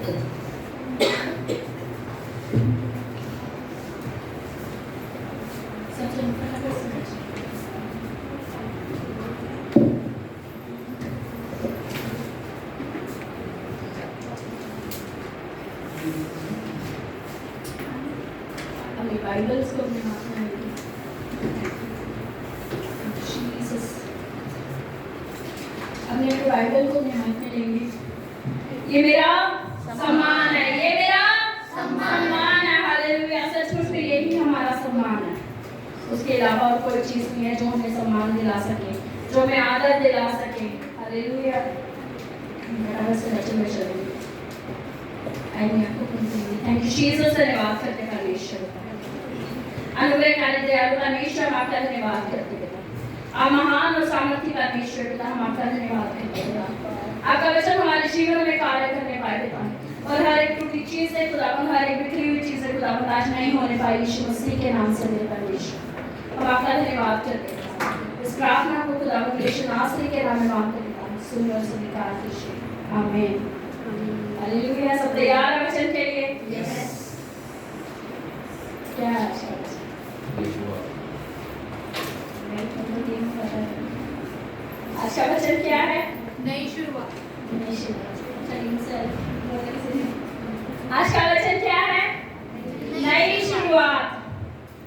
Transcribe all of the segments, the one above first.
अपने बाइबल्स को अपने हाथ में लेंगे। जीसस, अपने बाइबल को अपने हाथ में लेंगे। ये मेरा सम्मान है, ये मेरा सम्मान है। हालेलुया। सचमुच में यही हमारा सम्मान है। उसके अलावा और कोई चीज नहीं है जो हमें सम्मान दिला सके, जो हमें आदर दिला सके। हालेलुया। Thank you Jesus. धन्यवाद करते परमेश्वर, अनुग्रहकारी दयालु परमेश्वर, हम आपका धन्यवाद करते हैं। आप महान और सामर्थी परमेश्वर पिता, हम आपका धन्यवाद करते हैं। आपका वचन हमारे जीवन में कार्य करने पाए पिता, और हर एक टूटी चीज से खुदावन, हर एक बिखरी हुई चीज से खुदावन आज नहीं होने पाई। यीशु मसीह के नाम से मेरे परमेश्वर, हम आपका धन्यवाद करते हैं। इस प्रार्थना को खुदावन यीशु नासरी के नाम में मांगते हैं, सुन और स्वीकार कीजिए। आमीन। हालेलुया। सब तैयार हैं वचन के लिए? यस। क्या है आज का वचन? आज का वचन क्या है? नई शुरुआत। नई शुरुआत। आज का वचन क्या है? नई शुरुआत,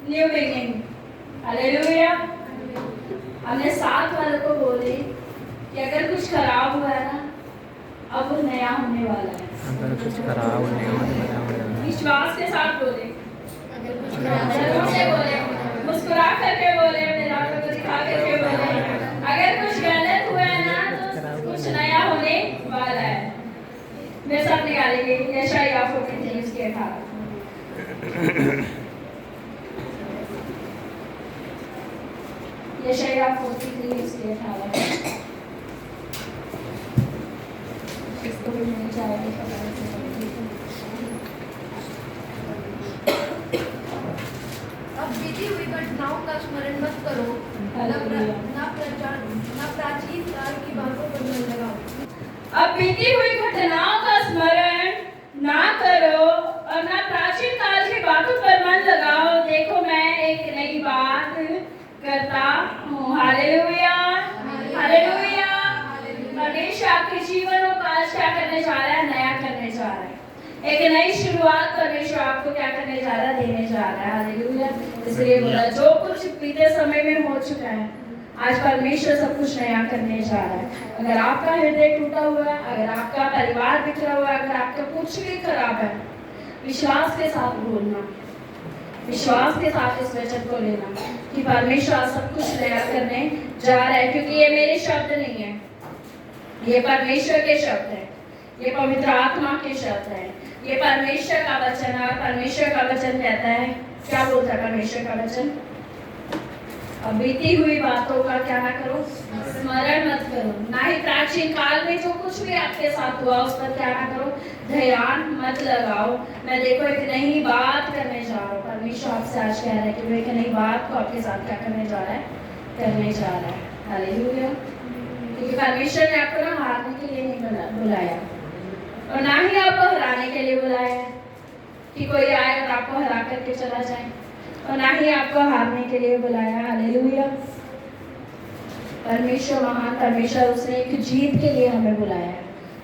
न्यू बिगिनिंग। हालेलुया। हमने साथ वालों को बोले कि अगर कुछ खराब हुआ है ना, अब वो नया होने वाला है। अगर कुछ खराब होने वाला है, विश्वास के साथ बोले, अगर कुछ जरूर से बोले, मुस्कुरा करके बोले, अपने दांतों को दिखा करके बोले। अगर कुछ गलत हुआ है ना, तो कुछ नया होने वाला है। मेरे साथ निकालेंगे यशायाह 43 के 18। यशायाह 43 के 18। इसको भी नहीं चाहेंगे अब बीती हुई घटनाओं का स्मरण मत करो, न प्राचीन काल की बातों पर मन लगाओ। अब बीती हुई घटनाओं का स्मरण ना करो और ना प्राचीन काल की बातों पर मन लगाओ। देखो मैं एक नई बात करता हूँ। हालेलुया। हालेलुया। परमेश्वर आपके जीवन और काज क्या करने जा रहा है? नया करने जा रहा है। एक नई शुरुआत परमेश्वर आपको क्या करने जा रहा है? देने जा रहा है। हालेलुया। इसलिए बोला जो कुछ बीते समय में हो चुका है, आज परमेश्वर सब कुछ नया करने जा रहा है। अगर आपका हृदय टूटा हुआ है, अगर आपका परिवार बिखरा हुआ है, अगर आपका कुछ भी खराब है, विश्वास के साथ बोलना, विश्वास के साथ इस वचन को लेना कि परमेश्वर सब कुछ नया करने जा रहा है। क्योंकि ये मेरे शब्द नहीं है, ये परमेश्वर के शब्द है, ये पवित्र आत्मा के शब्द है, ये परमेश्वर का वचन है। परमेश्वर का वचन कहता है, क्या बोलता है परमेश्वर का वचन? अब बीती हुई बातों का क्या ना करो? स्मरण मत करो। ना ही प्राचीन काल में जो कुछ भी आपके साथ हुआ उस पर क्या ना करो? ध्यान मत लगाओ। मैं देखो एक नई बात करने जा रहा हूँ। परमेश्वर आपसे आज कह रहा है कि वो एक नई बात को आपके साथ क्या करने जा रहा है? करने जा रहा है। हालेलुया। क्योंकि परमेश्वर ने आपको ना हारने के लिए नहीं बुलाया, और ना ही आपको हराने के लिए बुलाया है कि कोई आए और आपको हरा करके चला जाए, और ना ही आपको हारने के लिए बुलाया। हालेलुया। परमेश्वर महान परमेश्वर, उसने एक जीत के लिए हमें बुलाया है,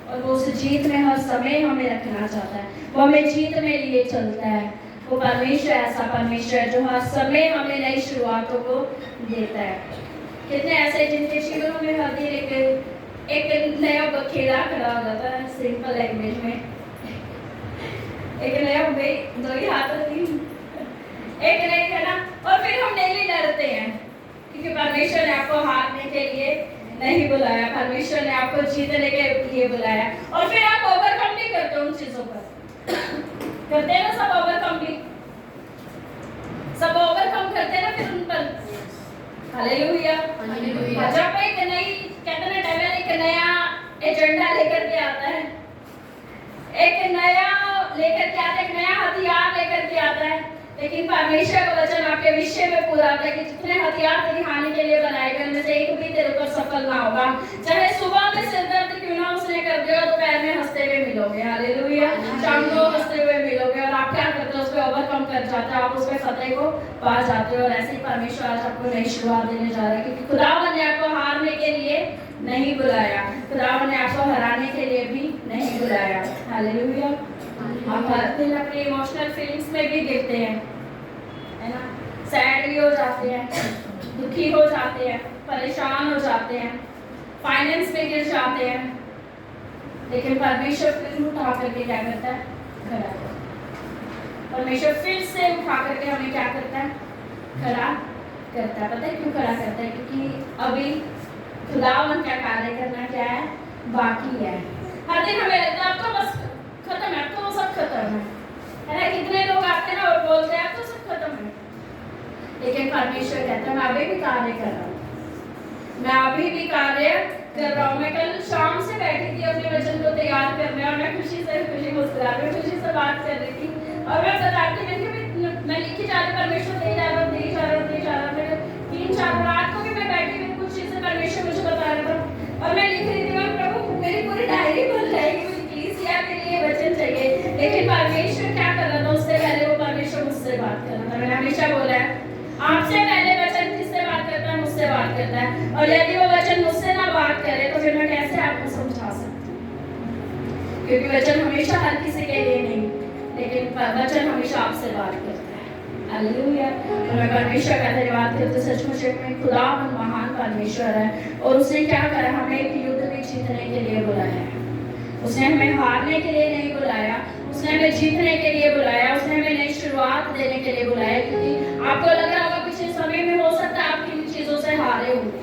और वो उस जीत में हर समय हमें रखना चाहता है। वो हमें जीत में लिए चलता है। वो परमेश्वर ऐसा परमेश्वर है जो हर समय हमें नई शुरुआतों को देता है। कितने ऐसे जिनके जीवनों में हर दिन एक नया बखेड़ा खड़ा हो जाता है। सिंपल लैंग्वेज में एक नया दो ही हाथों एक नई है ना, और फिर हम डेली डरते हैं क्योंकि परमेश्वर ने आपको हारने के लिए नहीं बुलाया, परमेश्वर ने आपको जीतने के लिए बुलाया। और फिर आप ओवरकम भी करते हो उन चीजों पर, करते हैं ना सब ओवरकम भी, सब ओवरकम करते हैं ना फिर उन पर। हालेलुया। हालेलुया। जब एक नई कहते हैं डेविल एक नया एजेंडा लेकर के आता है, एक नया लेकर के आता है, एक नया हथियार लेकर के आता है, लेकिन परमेश्वर का वचन आपके विषय में पूरा आता है कि जितने हथियार तेरी हानि के लिए बनाए गए उनमें से एक भी तेरे ऊपर सफल ना होगा। चाहे सुबह में सिर दर्द क्यों ना उसने कर दिया, दोपहर में हंसते हुए मिलोगे। हालेलुया। शाम को हंसते हुए मिलोगे और आप क्या करते हो, उसको ओवरकम कर जाते हो, आप उसके खतरे को पा जाते हो। और ऐसे ही परमेश्वर आज आपको नई शुरुआत देने जा रहा है, क्योंकि खुदावन ने आपको हारने के लिए नहीं बुलाया, खुदावन ने आपको हराने के लिए भी नहीं बुलाया। हालेलुया। आप हर दिन अपनी इमोशनल फीलिंग्स में भी गिरते हैं, है ना, सैड भी हो जाते हैं, दुखी हो जाते हैं, परेशान हो जाते हैं, फाइनेंस में गिर जाते हैं, लेकिन परमेश्वर फिर उठा करके क्या करता है, खड़ा करता है। परमेश्वर फिर से उठा करके हमें क्या करता है, खड़ा करता है। पता है क्यों खड़ा करता है? क्योंकि अभी खुदावन का कार्य करना क्या है, बाकी है। हर दिन हमें लगता है अब तो बस खत्म है, अब तो वो सब खत्म है ना। कितने लोग आते हैं और बोलते हैं अब तो सब खत्म है, लेकिन परमेश्वर कहता है मैं अभी भी कार्य कर रहा हूँ, मैं अभी भी कार्य कर रहा हूँ। मैं कल शाम से बैठी थी अपने वचन को तैयार करने, और मैं खुशी मुस्कुरा रही, खुशी से बात कर रही थी, और मैं बताती मैं लिखी जा रही, परमेश्वर दे जा रहा हूँ। मेरे 3-4 रात को भी मैं बैठी हुई कुछ चीजें परमेश्वर मुझे बता रहा था, और मैं लिख रही थी, मैं प्रभु मेरी पूरी डायरी भर जाएगी, मुझे कलीसिया के लिए वचन चाहिए। लेकिन परमेश्वर क्या कर रहा था, उससे पहले वो परमेश्वर मुझसे बात कर रहा था। मैंने हमेशा बोला है, आपसे पहले वचन किससे बात करता है, मुझसे बात करता है। और यदि वो वचन मुझसे ना बात करे तो फिर मैं कैसे आपको समझा सकती हूँ? क्योंकि वचन हमेशा हर किसी के लिए नहीं, लेकिन वचन हमेशा आपसे बात करता है। हालेलुया। और मैं परमेश्वर का धन्यवाद करती हूँ, सचमुच में खुदा महान परमेश्वर है, और उसने क्या करा, हमें एक युद्ध में जीतने के लिए बुलाया है। उसने हमें हारने के लिए नहीं बुलाया, उसने हमें जीतने के लिए बुलाया, उसने हमें नई शुरुआत देने के लिए बुलाया। क्योंकि आपको लग रहा होगा पिछले समय में हो सकता है आप किन चीजों से हारे होंगे,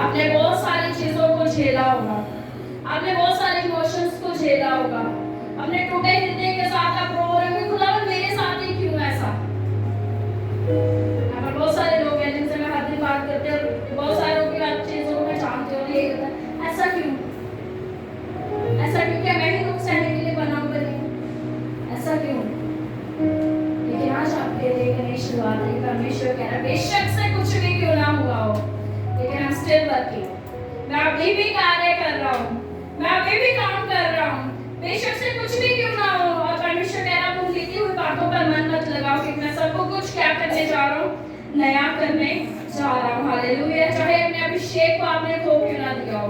आपने बहुत सारी चीजों को झेला होगा, आपने बहुत सारे इमोशंस को झेला होगा, अपने टूटे हृदय के साथ आप रो रहे हो, खुदावन मेरे साथ ही क्यों ऐसा। यहाँ पर बहुत सारे लोग हैं जिनसे मैं हर दिन बात करती हूँ, बहुत सारे लोग की चीजों को मैं जानती हूँ, ये होता है ऐसा क्यों, ऐसा क्यों, क्या मैं ही दुख सहने के लिए बनाऊं बनी, ऐसा क्यों। लेकिन आज आपके लिए एक नई शुरुआत है। परमेश्वर कह रहा है बेशक से कुछ भी क्यों ना हुआ हो, लेकिन I'm still working, मैं अभी भी कार्य कर रहा हूँ, मैं अभी भी काम कर रहा हूँ, बेशक से कुछ भी क्यों ना हो। और परमेश्वर कह रहा है तुम बीती हुई बातों पर मन मत लगाओ, क्योंकि मैं सबको कुछ क्या करने जा रहा हूँ, नया करने जा रहा हूँ। हालेलुया। चाहे अपने अभिषेक को आपने खो क्यों ना दिया हो,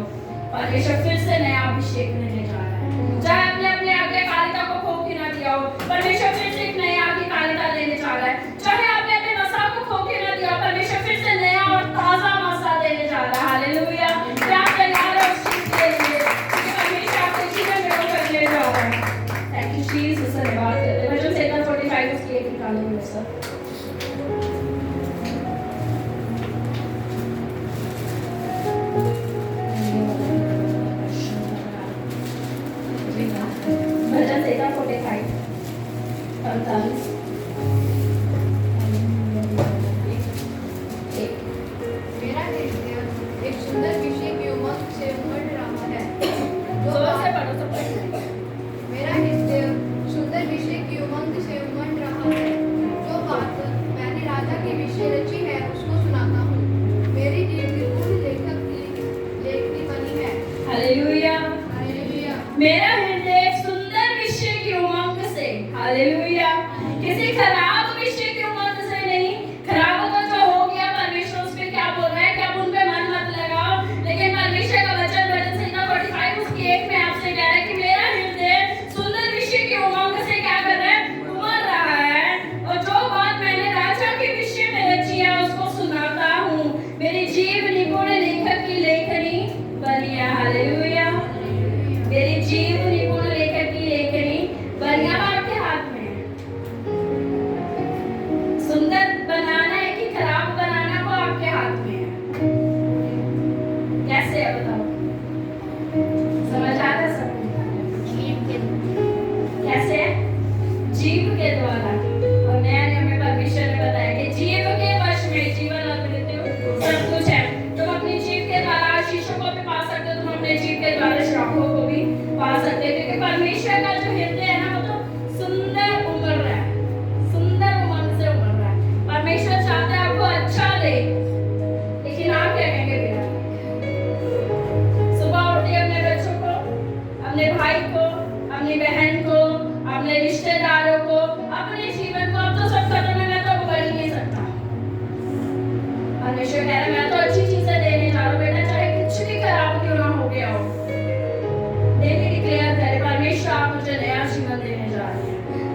परमेश्वर फिर से नया अभिषेक देने जा रहा है। चाहे अपने आज्ञाकारिता को खो क्यों ना दिया हो, परमेश्वर फिर से एक नया आज्ञाकारिता देने जा रहा है। चाहे आपने अपने मसा को खो क्यों ना दिया, परमेश्वर फिर से नया और ताजा मसा देने जा रहा है। हालेलुया। क्या आप तैयार हो उस चीज के लिए, क्योंकि परमेश्वर आपके जीवन में वो करने जा रहा है। Thank you Jesus. धन्यवाद करते हैं। भजन 45 उसकी एक निकालेंगे सर। भजन 45 48 मेरा हृदय एक सुंदर विषय की उमंग से उमड़ रहा है, जो जोर से बात पढ़ो सब पढ़ो। मेरा हृदय सुंदर विषय की उमंग से उमड़ रहा है, जो बात मैंने राजा के विषय रची है उसको सुनाता हूँ। मेरी जीव निर्भुल लेखक की लेखनी बनी है। हालेलुया। हालेलुया। मेरा हृदय एक सुंदर विषय की उमंग से, हालेलुया,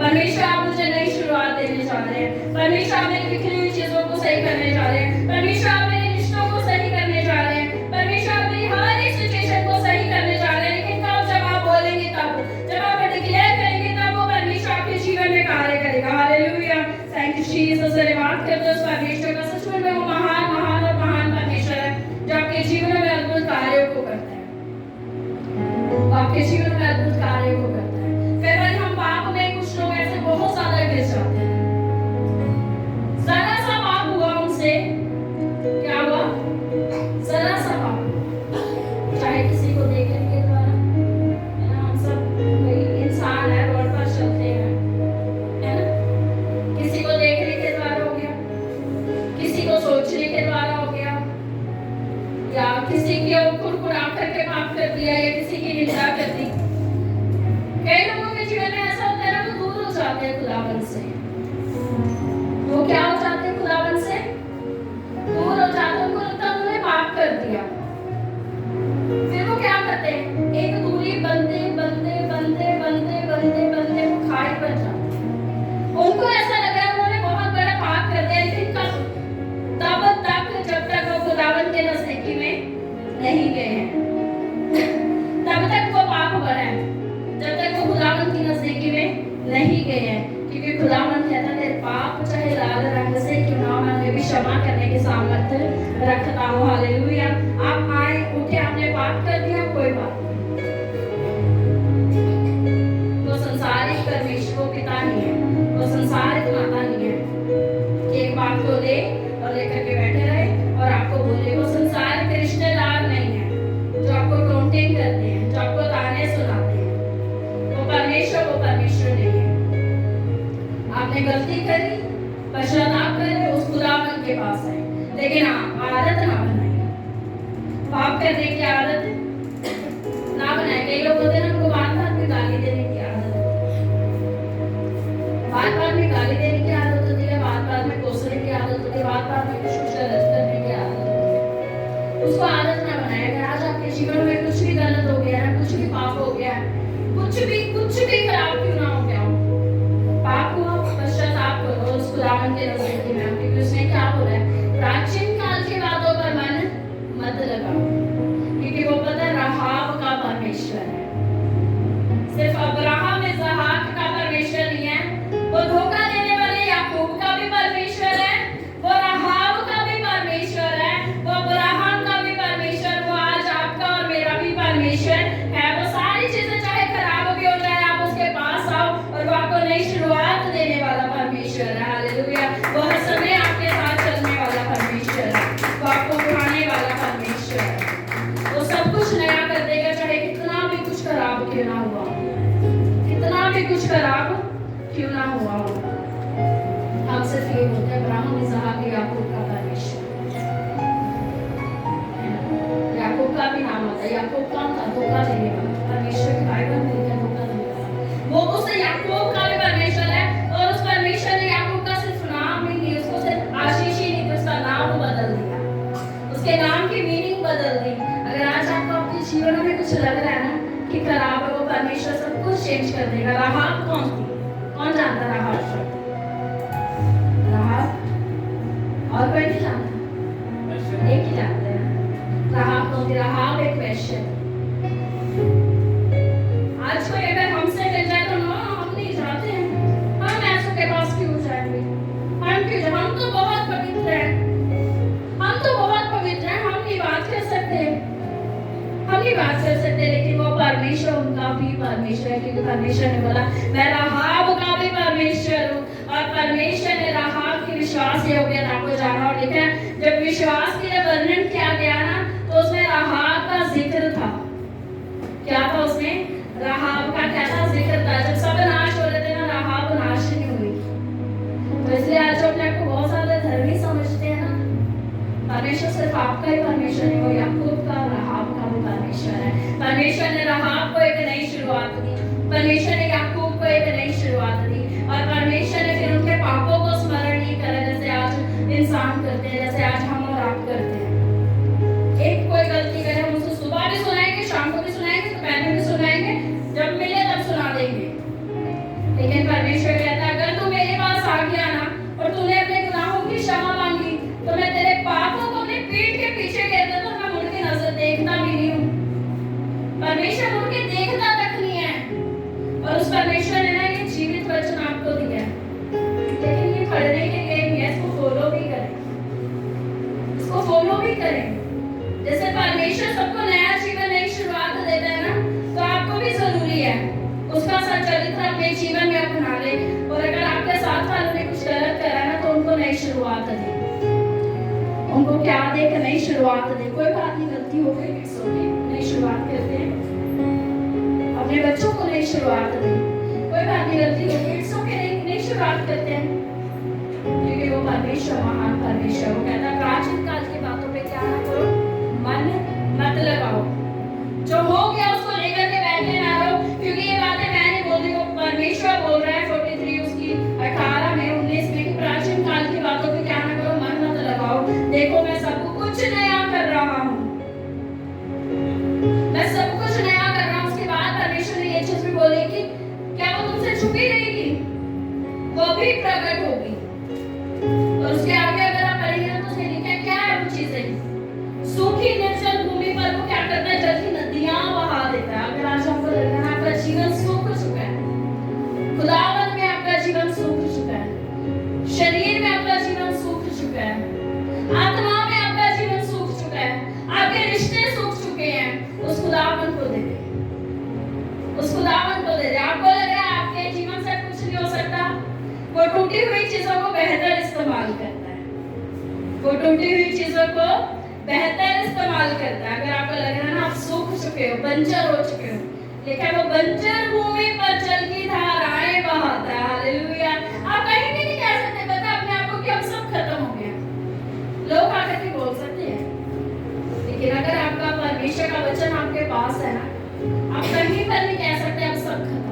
परमेश्वर आप मुझे नई शुरुआत देने जा रहे हैं। परमेश्वर आप मेरी बिखरी हुई चीजों को सही करने जा रहे हैं। परमेश्वर आप मेरे रिश्तों को सही करने जा रहे हैं। परमेश्वर आप मेरी हर एक सिचुएशन को सही करने जा रहे हैं। लेकिन कब? जब आप बोलेंगे तब, जब आप डिक्लेयर करेंगे तब वो परमेश्वर आपके जीवन में कार्य करेगा। Hallelujah, thank you Jesus. धन्यवाद करते हैं उस परमेश्वर का। सच में वो महान महान और महान परमेश्वर है जो आपके जीवन में अद्भुत कार्यों को करता है। आपके जीवन में अद्भुत कार्यों को करता है। कई बार हम पाप में कुछ लोग ऐसे बहुत ज्यादा गिर जाते हैं। जरा सा पाप हुआ उनसे, क्या हुआ? जरा सा पाप, चाहे किसी को देखने के द्वारा, है ना, हम सब वही इंसान है, रोड पर चलते हैं, है ना, किसी को देखने के द्वारा हो गया, किसी को सोचने के द्वारा हो गया, या किसी की कुड़कुड़ा करके पाप कर दिया, या किसी की निंदा कर दी। कई लोगों के जीवन में ऐसा होता है ना, वो दूर हो जाते हैं खुदावन से। वो क्या हो जाते हैं? खुदावन से दूर हो जाते हैं। उनको लगता है उन्होंने पाप कर दिया। फिर वो क्या करते हैं? एक दूरी बनते बनते बनते बनते बनते बनते वो खाई बन जाते हैं। उनको ऐसा लग रहा है उन्होंने बहुत बड़ा पाप कर दिया, लेकिन कब? तब तक जब तक वो खुदावन के नजदीकी में नहीं गए हैं, तब तक वो पाप भरा है, जब तक वो खुदावन की नजदीकी में नहीं गए हैं। क्योंकि खुदावन कहता है पाप चाहे लाल रंग से क्यों ना हो, मैं उन्हें भी क्षमा करने की सामर्थ्य रखता हूँ। हालेलुया। आप आए, उठे, आपने पाप कर दिया, कोई बात नहीं। वो संसारिक परमेश्वर, वो पिता नहीं है, वो संसारिक माता नहीं है कि एक बात को ले और लेकर के बैठे रहे और आपको बोले। वो संसारिक रिश्तेदार नहीं है जो आपको टोंटिंग करते हैं, जो आपको ताने सुनाते हैं। वो परमेश्वर नहीं है। आपने गलती करी, पश्चाताप करे, उस खुदावन के पास आए, लेकिन आदत ना बनाए, पाप करने की आदत ना बनाए। कई लोग होते हैं ना, उनको बात बात में गाली देने की आदत होती है, बात बात में गाली देने की आदत होती है, बात बात में कोसने की आदत होती है, बात बात में कुछ गलत करने की आदत होती है। उसको आदत ना बनाए। अगर आज आपके जीवन में कुछ भी गलत हो गया है, कुछ भी पाप हो गया है, कुछ भी खराब क्यों ना हो गया हो, पाप हुआ, पश्चाताप करो उस खुदावन के नजदीकी में। क्योंकि उसने क्या बोला है? प्राचीन काल की बातों पर मन मत लगाओ, क्योंकि वो पता है राहाब का परमेश्वर है। सिर्फ अब्राहम इसहाक का परमेश्वर नहीं है, वो धोखा देने वाले याकूब का भी परमेश्वर है, वो राहाब का भी परमेश्वर है, वो अब्राहम का भी परमेश्वर, वो आज आपका और मेरा भी परमेश्वर है। वो सारी चीजें चाहे खराब भी हो जाए, आप उसके पास आओ और वो आपको नई शुरुआत देने वाला परमेश्वर है। हालेलुया। वो हर समय आपके साथ चलने वाला परमेश्वर है, वो आपको उठाने वाला परमेश्वर है। वो सब कुछ नया कर देगा, चाहे कितना भी कुछ खराब क्यों ना हुआ, कितना भी कुछ खराब क्यों ना हुआ हो। हम सिर्फ ये बोलते हैं अब्राहम इसहाक याकूब का परमेश्वर। याकूब का भी नाम आता है। याकूब कौन था? धोखा देने वाला परमेश्वर के बाइबल में लिखा है, धोखा देने वाला। वो उससे याकूब का भी परमेश्वर है, और उस परमेश्वर ने याकूब का सिर्फ नाम ही नहीं, उसको सिर्फ आशीष ही नहीं, उसका नाम बदल दिया, उसके नाम की मीनिंग बदल दी। अगर आज आपको अपने जीवन में कुछ लग रहा है ना कि खराब है, वो परमेश्वर सब कुछ चेंज कर देगा। राहाब कौन थी? कौन जानता राहाब? राहाब और कोई नहीं जानता, एक ही जानते हैं। राहाब कौन थी? राहाब एक वेश्या थी। आज कोई अगर हमसे मिल जाए तो ना, हम नहीं जाते हैं, हम ऐसों के पास क्यों जाएंगे, हम क्यों जाए? हम तो बहुत पवित्र हैं, हम तो बहुत पवित्र हैं, हम नहीं बात कर सकते, हम नहीं बात कर सकते। लेकिन वो परमेश्वर उनका भी परमेश्वर है, क्योंकि परमेश्वर ने बोला मैं राहाब का भी परमेश्वर हूँ। और परमेश्वर ने राहाब की विश्वास योग्यता को जाना, और लिखा है जब विश्वास के लिए वर्णन किया गया ना, तो उसमें राहाब का जिक्र था। क्या था उसमें? राहाब का क्या था? जिक्र था। जब सब नाश हो रहे थे ना, राहाब नाश नहीं हुई। तो इसलिए आज जो अपने आप को बहुत ज्यादा धर्मी समझते हैं ना, परमेश्वर सिर्फ आपका ही परमेश्वर है, वो याकूब का और राहाब का भी परमेश्वर है। परमेश्वर ने राहाब को एक नई शुरुआत दी, परमेश्वर ने याकूब को एक नई शुरुआत दी, और परमेश्वर ने फिर उनके पापों को स्मरण नहीं करा, जैसे आज इंसान करते हैं, जैसे आज हम और आप करते हैं। एक कोई गलती करे, हम उसे सुबह भी सुनाएंगे, शाम को भी सुनाएंगे, दोपहर में भी सुनाएंगे, जब मिले तब सुना देंगे। लेकिन परमेश्वर वचन आपको दिया है, लेकिन ये पढ़ने के लिए भी है, इसको फॉलो भी करें, इसको फॉलो भी करें। जैसे परमेश्वर सबको नया जीवन, नई शुरुआत देता है ना, तो आपको भी जरूरी है उसका सच्चरित्र अपने जीवन में अपना ले। और अगर आपके साथ वालों ने कुछ गलत करा ना, तो उनको नई शुरुआत दे, उनको क्या दे? कि नई शुरुआत दे। कोई बात नहीं, गलती हो गई, इट्स ओके, नई शुरुआत करते हैं। अपने बच्चों को नई शुरुआत दे, कोई बात नहीं, गलती हो गई, इट्स ओके, नई शुरुआत करते हैं, क्योंकि वो परमेश्वर महान परमेश्वर, वो कहता है प्राचीन काल की बातों पे क्या ना करो, मन मत लगाओ, जो हो गया उसको लेकर के बैठे ना रहो, क्योंकि ये बातें मैं नहीं बोल रही, वो परमेश्वर बोल रहा है 43 उसकी 18 में 19 में कि प्राचीन काल की बातों पे क्या ना करो, मन मत लगाओ, देखो मैं सब कुछ नया कर रहा हूँ, मैं सब कुछ नया कर रहा हूँ। उसके बाद परमेश्वर ने ये चीज भी बोली कि क्या वो तुमसे छुपी रहेगी, वो भी प्रकट होगी। और उसके आगे अगर आप पढ़ेंगे तो उसने लिखा है क्या है वो चीजें, सूखी निर्जल भूमि पर वो क्या करता है, जल की नदियां बहा देता है। अगर आज हमको लग रहा है आपका जीवन सूख चुका है, खुदावंत में आपका जीवन सूख चुका है, शरीर में आपका जीवन सूख चुका है, आत्मा में आपका जीवन सूख चुका है, आपके रिश्ते सूख चुके हैं, उस खुदावंत को दे दे, उस खुदावंत को दे दे। आपको लग रहा है आपके जीवन से कुछ नहीं हो सकता, वो टूटी हुई चीजों को बेहतर इस्तेमाल करता है, वो टूटी हुई चीजों को बेहतर इस्तेमाल करता है। अगर आपको लग रहा है ना आप सूख चुके हो, बंजर हो चुके हो, लेकिन वो बंजर भूमि पर जल की धाराएं बहाता है। हालेलुया। आप कहीं भी नहीं कह सकते पता अपने आप को कि अब सब खत्म हो गया, लोग आकर के बोल सकते हैं, लेकिन अगर आपका परमेश्वर का वचन आपके पास है ना, आप कहीं पर नहीं कह सकते अब सब खत्म।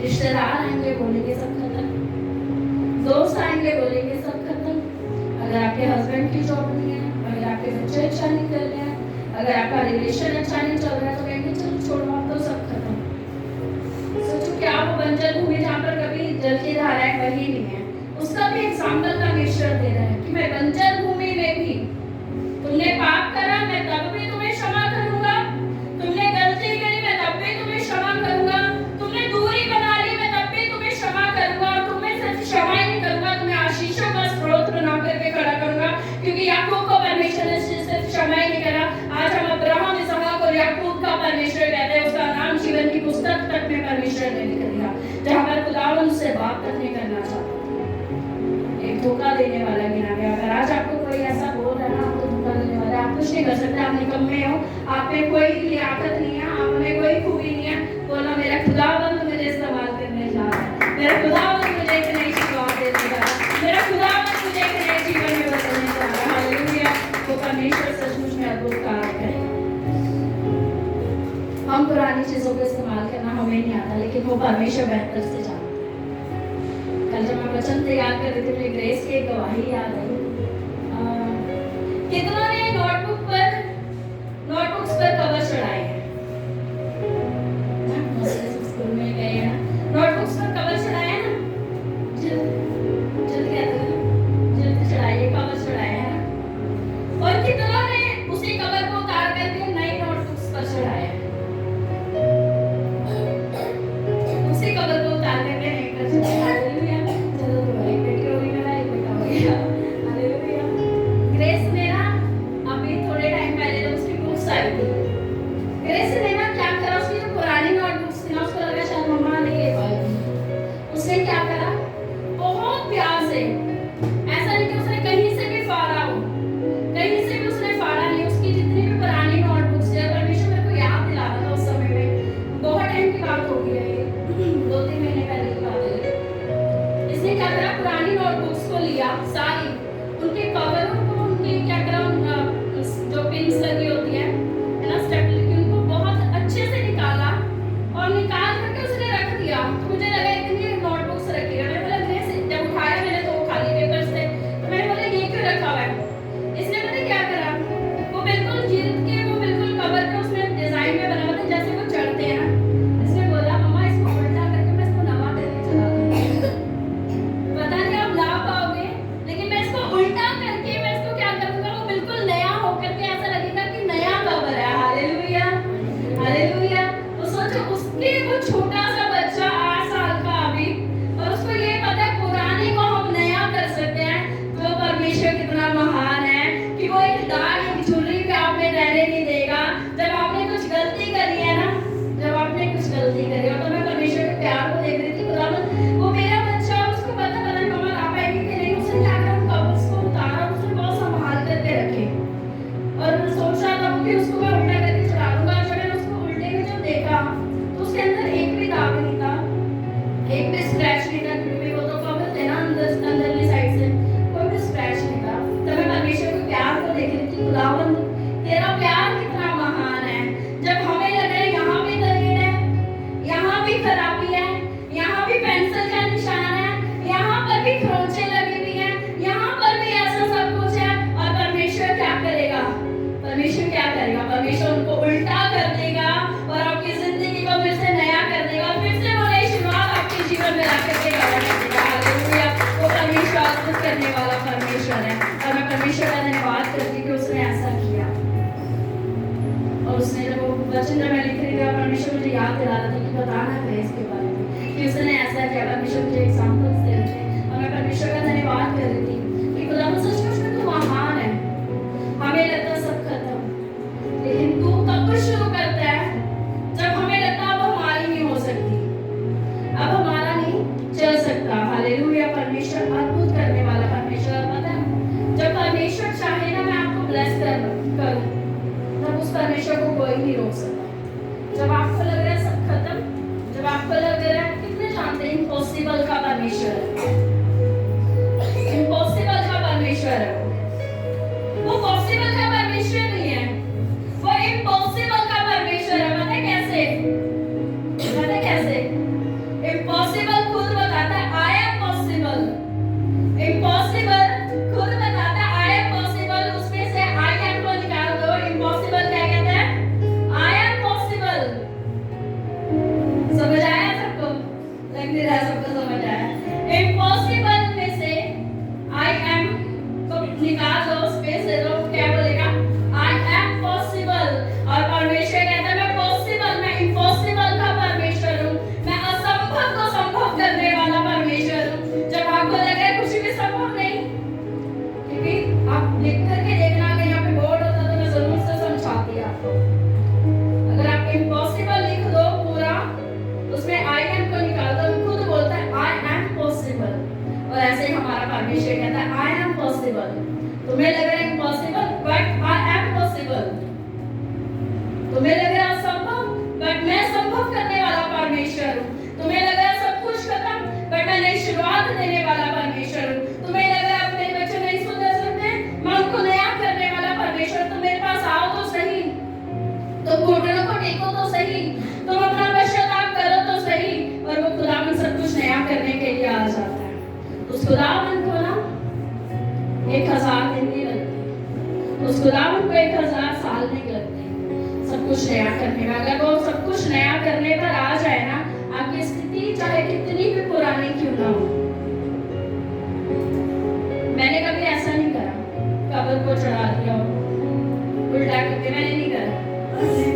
रिश्तेदार आएंगे बोलेंगे सब खत्म, दोस्त आएंगे बोलेंगे सब खत्म, अगर आपके हस्बैंड की जॉब नहीं है, अगर आपके बच्चे अच्छा नहीं कर रहे हैं, अगर आपका रिलेशन अच्छा नहीं चल रहा है, तो कहेंगे चलो छोड़ो अब तो सब खत्म। सोचो क्या वो बंजर भूमि जहाँ पर कभी जल की धाराएं वही नहीं है, उसका भी एग्जाम्पल परमेश्वर दे रहा है कि मैं बंजर भूमि में भी, तुमने पाप करा मैं तब भी तुम्हें क्षमा करूंगा, तुमने गलती करी मैं तब भी तुम्हें क्षमा करूंगा, तुमने दूरी बना ली मैं तब भी तुम्हें क्षमा करूंगा, और तुम्हें सिर्फ क्षमा ही नहीं करूंगा, तुम्हें आशीषों का स्रोत बना करके खड़ा करूंगा। क्योंकि याकूब को परमेश्वर ने सिर्फ क्षमा ही नहीं करा, आज हम अब्राहम, इसहाक और याकूब का परमेश्वर कहते हैं, उसका नाम जीवन की पुस्तक तक में परमेश्वर ने लिख दिया, जहां पर खुदावंत उससे बात तक नहीं करना चाहता, एक धोखा देने वाला गिना गया। अगर आज आपको कोई ऐसा बोल रहा है ना आपको धोखा देने वाला, आप कुछ नहीं कर सकते, आप निकम्मे हो, आप में कोई लियाकत नहीं है, आप में कोई खूबी नहीं है, बोला मेरा खुदावंत मुझे इस्तेमाल करने जा रहा है, मेरा खुदावंत मुझे एक नई शुरुआत देने जा रहा है, मेरा खुदावंत मुझे एक नए जीवन में बदलने जा रहा है। हालेलुया। तो परमेश्वर सचमुच में अद्भुत कार्य करेगा। हम पुरानी चीजों को इस्तेमाल करना हमें नहीं आता, लेकिन वो परमेश्वर बेहतर से जानता है। कल जब मैं वचन तैयार कर रही थी, मुझे ग्रेस की एक गवाही याद आई। कितनों ने नोटबुक्स पर कवर चढ़ाए हैं? स्कूल में गए हैं ना, नोटबुक्स पर कवर चढ़ाए हैं ना, जल्द कहते हैं जल्द चढ़ाइए, कवर चढ़ाए हैं ना, और कितनों ने उसी कवर को उतार करके नई नोटबुक्स पर चढ़ाया है, उसी कवर को उतार करके नई पर चढ़ाया। हालेलुया। चलो तो एक बेटी हो गई, मेरा एक बेटा हो गया। हालेलुया। ग्रेस ने ना अभी थोड़े टाइम पहले जब उसकी बुक्स आई थी, ग्रेस ने ना क्या करा, उसकी जो पुरानी नोटबुक्स थी ना, उसको लगा शायद मम्मा नहीं ले पाएगी, उसने क्या करा, बहुत प्यार से, ऐसा नहीं कि उसने कहीं से भी फाड़ा हो, कहीं से भी उसने फाड़ा नहीं, उसकी जितनी भी पुरानी नोटबुक्स है, परमेश्वर मेरे को याद दिला रहा था उस समय में, बहुत टाइम की बात हो गई है, 2-3 महीने पहले की बात है। इसने क्या करा, पुरानी नोटबुक्स को लिया सारी, उनके कवरों को, उनकी क्या करा, जो पिन्स लगी होती है ना, स्टेपलर की, उनको बहुत अच्छे से निकाला, और निकाल करके उसने रख दिया। तो मुझे लगा इतनी नोटबुक्स रखी है, मैंने बोला ग्रेस, जब उठाया मैंने तो वो खाली पेपर्स थे, तो मैंने बोला ये क्यों रखा हुआ है? इसने पता क्या करा, वो बिल्कुल जीत के, वो बिल्कुल कवर पे उसने डिजाइन में बना हुआ था जैसे वो चढ़ते हैं ना, इसने बोला मम्मा इसको उल्टा करके मैं इसको नवा करके चला दूंगी। पता नहीं आप ला पाओगे, लेकिन मैं इसको उल्टा करके मैं इसको क्या करूंगा, वो बिल्कुल नया होकर के ऐसा लगेगा कि नया कवर है। हालेलुया। हालेलुया। तो सोचो उसके वो छोटा सा बच्चा 8 साल का परमेश्वर मुझे एग्जाम्पल्स दे रहे थे और मैं परमेश्वर का धन्यवाद कर रही थी कि खुदा सचमुच में तू महान है। हमें लगता सब खत्म, लेकिन तू तब कुछ शुरू करता है जब हमें लगता अब हमारी नहीं हो सकती, अब हमारा नहीं चल सकता। हालेलुया। परमेश्वर अद्भुत करने वाला परमेश्वर। पता है जब परमेश्वर चाहे ना मैं आपको ब्लेस करूं तब उस परमेश्वर को कोई नहीं रोक सकता। जब आपको लग रहा है सब खत्म, जब आपको लग रहा है, कितने जानते हैं इम्पॉसिबल का परमेश्वर है, इम्पॉसिबल का परमेश्वर है। वो पॉसिबल का परमेश्वर नहीं है, वो इम्पॉसिबल का परमेश्वर है। पता है कैसे? पता है कैसे? इम्पॉसिबल खुद बताता है आई एम पॉसिबल। इम्पॉसिबल खुद बताता है आई एम पॉसिबल। उसमें से आई एम को निकाल दो, इम्पॉसिबल क्या कहता है? I am possible. समझ आया सबको? लग नहीं रहा सबको समझ आया। इम्पॉसिबल में से आई एम को निकाल दो, स्पेस दे दो, क्या बोलेगा? I am possible. और परमेश्वर कहता है मैं पॉसिबल, मैं इम्पॉसिबल का परमेश्वर हूँ, मैं असंभव को संभव करने वाला परमेश्वर हूँ। जब आपको लग रहा है कुछ भी संभव नहीं, क्योंकि आप लिख करके देखना, अगर यहाँ पे बोर्ड होता तो मैं जरूर से समझाती आपको। अगर आप इम्पॉसिबल लिख दो पूरा, उसमें आई एम को निकाल दो, खुद बोलता है आई एम पॉसिबल। और ऐसे ही हमारा परमेश्वर कहता है आई एम पॉसिबल। तुम्हें लग रहा है impossible, but I am possible. तुम्हें लग रहा है असंभव, बट मैं संभव करने वाला परमेश्वर हूँ। तुम्हें लग रहा है सब कुछ खत्म, बट मैं नई शुरुआत देने वाला परमेश्वर हूँ। तुम्हें लग रहा है अपने बच्चे नहीं सुधर सकते, मैं उनको नया करने वाला परमेश्वर। तुम मेरे पास आओ तो सही, तुम घुटनों को टेको तो सही, तुम अपना पश्चाताप करो तो सही, और वो खुदावन सब कुछ नया करने के लिए आ जाता है। उस खुदावन को ना 1000 दिन नहीं लगते, उस खुदावन को 1000 साल नहीं लगते सब कुछ नया करने में। अगर वो सब कुछ नया करने पर आ जाए ना, आपकी स्थिति चाहे कितनी भी पुरानी क्यों ना हो। मैंने कभी ऐसा नहीं करा, कब्र को चढ़ा दिया उल्टा करके, मैंने नहीं करा, मैंने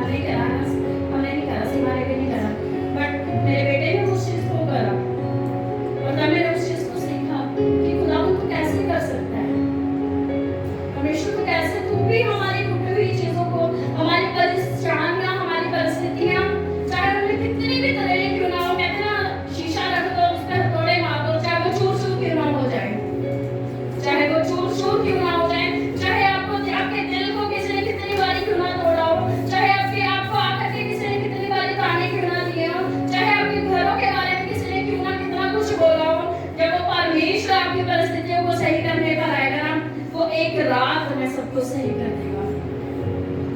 नहीं करा, हमने नहीं करा, सीमा ने भी नहीं करा, बट मेरे बेटे ने उस चीज को करा और तब मैंने उस चीज को सीखा कि खुदा उनको कैसे कर सकता है। परमेश्वर को कैसे, तू भी हमारी टूटी हुई चीजों को, हमारी परेशानियां, हमारी परिस्थितियां, चाहे उनमें कितनी भी तरें क्यों ना हो, कहते ना शीशा रख दो, उस पर हथौड़े मार दो, चाहे वो चूर-चूर क्यों ना हो जाए, चाहे वो चूर-चूर क्यों ना हो जाए, चाहे आपको आपके दिल को किसी ने कितनी बारी क्यों ना तोड़ा हो, चाहे आपको आकर के किसी ने कितनी बारी ताने क्यों ना दिए हो, चाहे आपके घरों के बारे में किसी ने क्यों ना कितना कुछ बोला हो, जब वो परमेश्वर आपकी परिस्थितियों को सही करने पर आएगा ना, वो एक रात में सब कुछ सही कर देगा।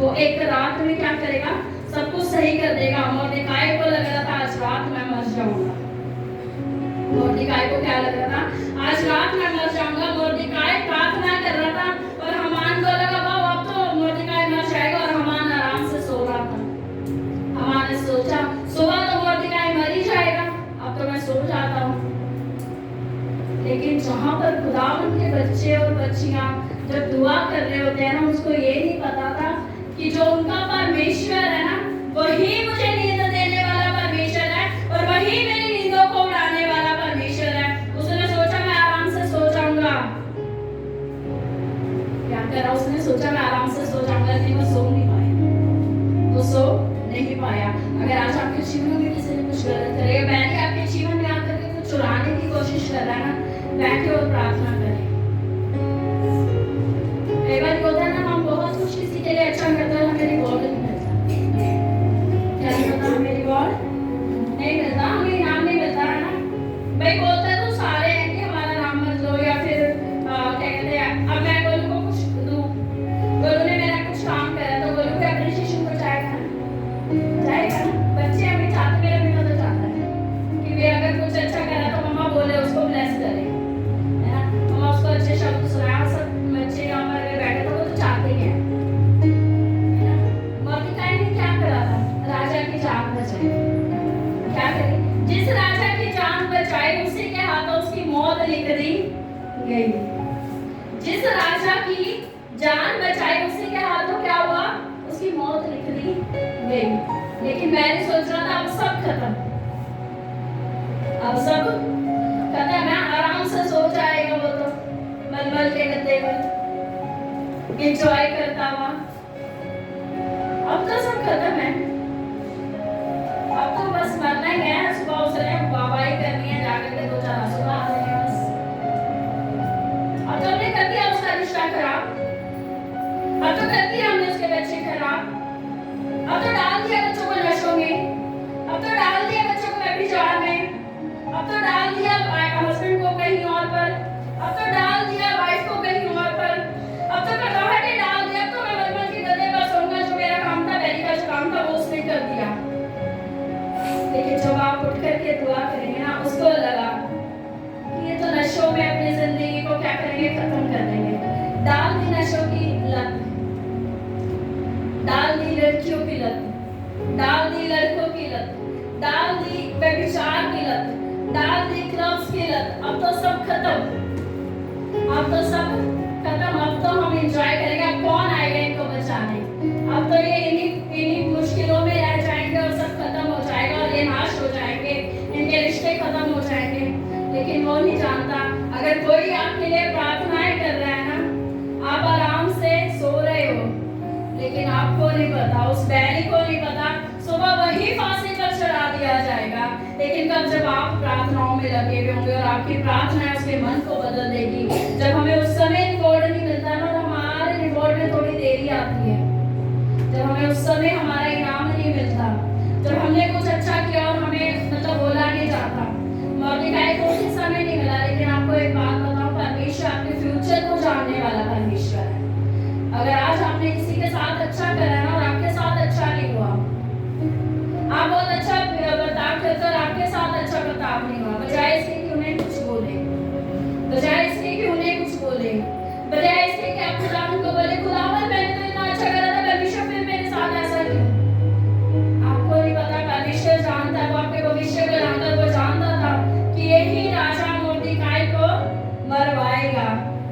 वो एक रात में क्या करेगा? सब कुछ सही कर देगा। मोर्देकाई को लग रहा था आज रात मैं मर जाऊंगा। मोर्देकाई को क्या लग रहा था? आज रात मैं मर जाऊंगा। मोर्देकाई प्रार्थना कर रहा था और हमान को लगा वाह अब तो मोर्देकाई मर जाएगा, और हमान आराम से सो रहा था। हमान ने सोचा सुबह तो मोर्देकाई मर ही जाएगा, अब तो मैं सो जाता हूँ। लेकिन जहां पर खुदावन के बच्चे और बच्चियां जब दुआ कर रहे होते हैं ना, उसको ये नहीं पता था कि जो उनका परमेश्वर है ना, वही मुझे नींद देने वाला परमेश्वर है और वही मेरी नींदों को उड़ाने वाला परमेश्वर है। उसने सोचा मैं आराम से सो जाऊंगा। क्या करा उसने? सोचा मैं आराम से सो जाऊंगा, लेकिन वो सो नहीं पाया, वो सो नहीं पाया। अगर आज आपके जीवन में किसी ने कुछ गलत करेगा, मैंने आपके जीवन में आकर के कुछ चुराने की कोशिश कर रहा है ना, बैठे और प्रार्थना करें। कई बार होता है ना, हम बहुत कुछ किसी के लिए अच्छा करते हैं, हमें रिवॉर्ड नहीं मिलता। क्या नहीं होता? हमें रिवॉर्ड नहीं मिलता, हमें इनाम नहीं मिलता है ना। भाई बोलते तो सारे हैं कि हमारा नाम मत लो, या फिर क्या कहते हैं, अब मैं गोलू को कुछ दूं, गोलू ने मेरा कुछ काम करा तो गोलू के एप्रिसिएशन को जाएगा ना, जाएगा ना। बच्चे हमें चाहते, मेरा बेटा तो चाहता है कि वे अगर कुछ अच्छा करा तो मम्मा बोले उसको ब्लेस करे, है ना, मम्मा उसको अच्छे शब्द सुनाए। सब बच्चे यहाँ पर अगर बैठे तो वो तो चाहते ही हैं, है ना। मोर्देकाई ने क्या करा था? राजा की जान बचाई। क्या करी? जिस राजा की जान बचाई उसी के हाथों उसकी मौत लिख दी गई। जिस राजा की जान बचाई उसी के हाथों क्या हुआ? उसकी मौत लिख दी गई। लेकिन मैंने सोच रहा था अब सब खत्म, अब सब खत्म है, आराम से सो जाएगा वो तो मलमल के गद्दे पर एंजॉय करता हुआ। अब तो सब खत्म है, अब तो बस मरना ही है। सुबह उठ रहे हैं, वाहवाही करनी है, जाकर के 2-4 आंसू आ रहे हैं बस। अब तो हमने कर दिया उसका रिश्ता खराब, अब तो कर दिया हमने उसके बच्चे खराब, अब तो डाल दिया बच्चों को नशों में, अब तो डाल दिया बच्चों को व्यभिचार में, अब तो डाल दिया हस्बैंड को कहीं और पर, अब तो डाल दिया वाइफ को कहीं और पर, अब तो कटाहटे डाल दिया। अब तो मैं मलमल के गद्दे पर सोऊंगा, जो मेरा काम था, पहले का जो काम था वो उसने कर दिया। लेकिन जब आप उठ करके दुआ करेंगे ना, उसको लगा कि ये तो नशों में अपनी जिंदगी को क्या करेंगे, खत्म कर देंगे। डाल दी नशों की लत, डाल दी लड़कियों की लत, डाल दी लड़कों की लत, डाल दी व्यभिचार की लत, डाल दी क्लब्स की लत। अब तो सब खत्म, अब तो सब खत्म, अब तो हम एंजॉय करेंगे। अब कौन आएगा इनको बचाने? अब तो ये इन्हीं मुश्किलों में रह जाएंगे और सब खत्म हो जाएगा और ये नाश हो जाएंगे, इनके रिश्ते खत्म हो जाएंगे। लेकिन वो नहीं जानता, अगर कोई आपके लिए प्रार्थनाएं कर रहा है ना, आप आराम से सो रहे हो, लेकिन आपको नहीं पता, उस बैरी को नहीं पता, सुबह वही फांसी पर चढ़ा दिया जाएगा। लेकिन कब जब आप प्रार्थनाओं में लगे हुए होंगे और आपकी प्रार्थना उसके मन को बदल देगी, जब हमें उस समय रिवॉर्ड नहीं मिलता ना, और हमारे रिवॉर्ड में थोड़ी देरी आती है, जब हमें उस समय हमारा इनाम नहीं मिलता, जब हमने कुछ अच्छा किया और हमें मतलब बोला नहीं जाता, मौलिकाई को उस समय नहीं मिला। लेकिन आपको एक बात बताऊं, परमेश्वर आपके फ्यूचर को जानने वाला परमेश्वर है। अगर आज आपने किसी के साथ अच्छा करा ना और आपके साथ अच्छा नहीं हुआ, आप बहुत अच्छा बर्ताव करते और आपके साथ अच्छा बर्ताव नहीं हुआ, बजाय इसके कि उन्हें कुछ बोले, बजाय इसके कि उन्हें कुछ बोले, बजाय इसके कि आप खुदावन को बोले, खुदावन मैंने तो इतना अच्छा करा था, परमेश्वर फिर मेरे साथ ऐसा क्यों? आपको नहीं पता, परमेश्वर जानता है, वो आपके भविष्य को जानता है। वो जानता था कि यही राजा मोर्देखाई को मरवाएगा,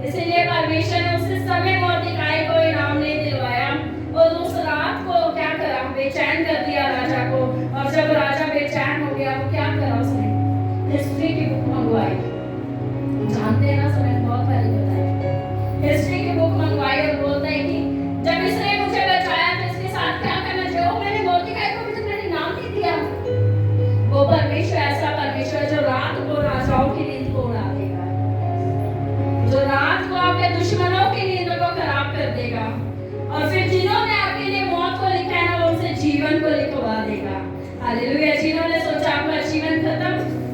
इसलिए परमेश्वर ने उस समय मोर्देखाई को इनाम नहीं दिलवाया और उस रात को क्या करा, बेचैन कर दिया राजा को। और जब राजा बेचैन हो गया, वो क्या करा, उसने हिस्ट्री की बुक मंगवाई। जानते हैं ना, समय बहुत पहले बताया, हिस्ट्री की बुक मंगवाई और बोलता है कि जब इसने मुझे बचाया तो इसके साथ क्या करना चाहिए, वो मैंने मोर्देखाई को भी तो मैंने इनाम नहीं दिया। वो परमेश्वर ऐसा परमेश्वर जो रात को राजाओं की नींद को उड़ा देगा, जो रात को आपके दुश्मनों की नींद को खराब कर देगा, और फिर जिन्होंने आपके लिए मौत को लिखा है ना, वो उनसे जीवन को लिखवा देगा। हालेलुया। जिन्होंने सोचा आपका जीवन खत्म,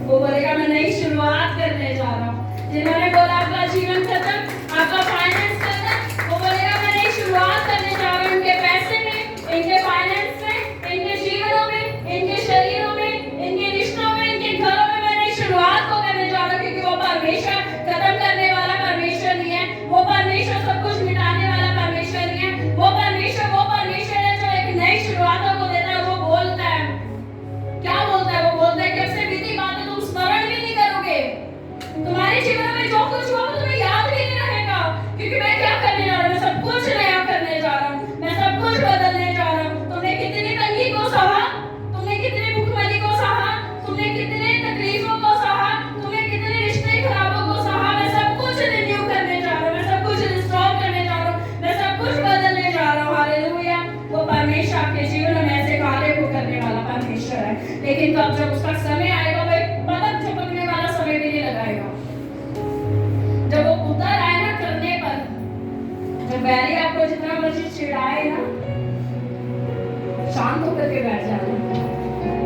वो बोलेगा मैं नई शुरुआत करने जा रहा हूँ। जिन्होंने बोला आपका जीवन खत्म, आपका फाइनेंस खत्म, वो बोलेगा मैं नई शुरुआत करने जा रहा हूँ। इनके पैसे में, इनके फाइनेंस में, इनके जीवनों में, इनके शरीरों में, इनके रिश्तों में, इनके घरों में मैं नई शुरुआत को करने जा रहा हूँ। क्योंकि वो परमेश्वर खत्म करने वाला परमेश्वर नहीं है, वो परमेश्वर सब कुछ मिटाने वाला परमेश्वर नहीं है। वो परमेश्वर है जो एक नई शुरुआतों को देता है। वो बोलता है, क्या बोलता है? वो बोलता है कि अब से बीती बातें तुम स्मरण भी नहीं करोगे, तुम्हारे जीवन में जो कुछ हुआ वो तुम्हें याद भी नहीं रहेगा। क्योंकि मैं क्या करने जा रहा हूँ, मैं सब कुछ नया करने जा रहा हूँ, मैं सब कुछ बदलने जा रहा हूँ। तुमने कितनी तंगी को सहा, तुमने कितनी भूखमरी को सहा, तुमने कितने तकलीफों को सहा, तुमने कितने रिश्ते खराबों को सहा, मैं सब कुछ रिन्यू करने जा रहा हूँ, मैं सब कुछ रिस्टोर करने जा रहा हूँ, मैं सब कुछ बदलने जा रहा हूँ। हालेलुया। वो परमेश्वर आपके जीवन में ऐसे कार्य को करने वाला परमेश्वर है। लेकिन कब जब उसका समय आएगा, वो एक पलक झपकने वाला समय भी नहीं लगाएगा। जब वो उतर आए ना करने पर, जब बैरी आपको जितना मर्जी चिढ़ाए ना, शांत होकर के बैठ जाना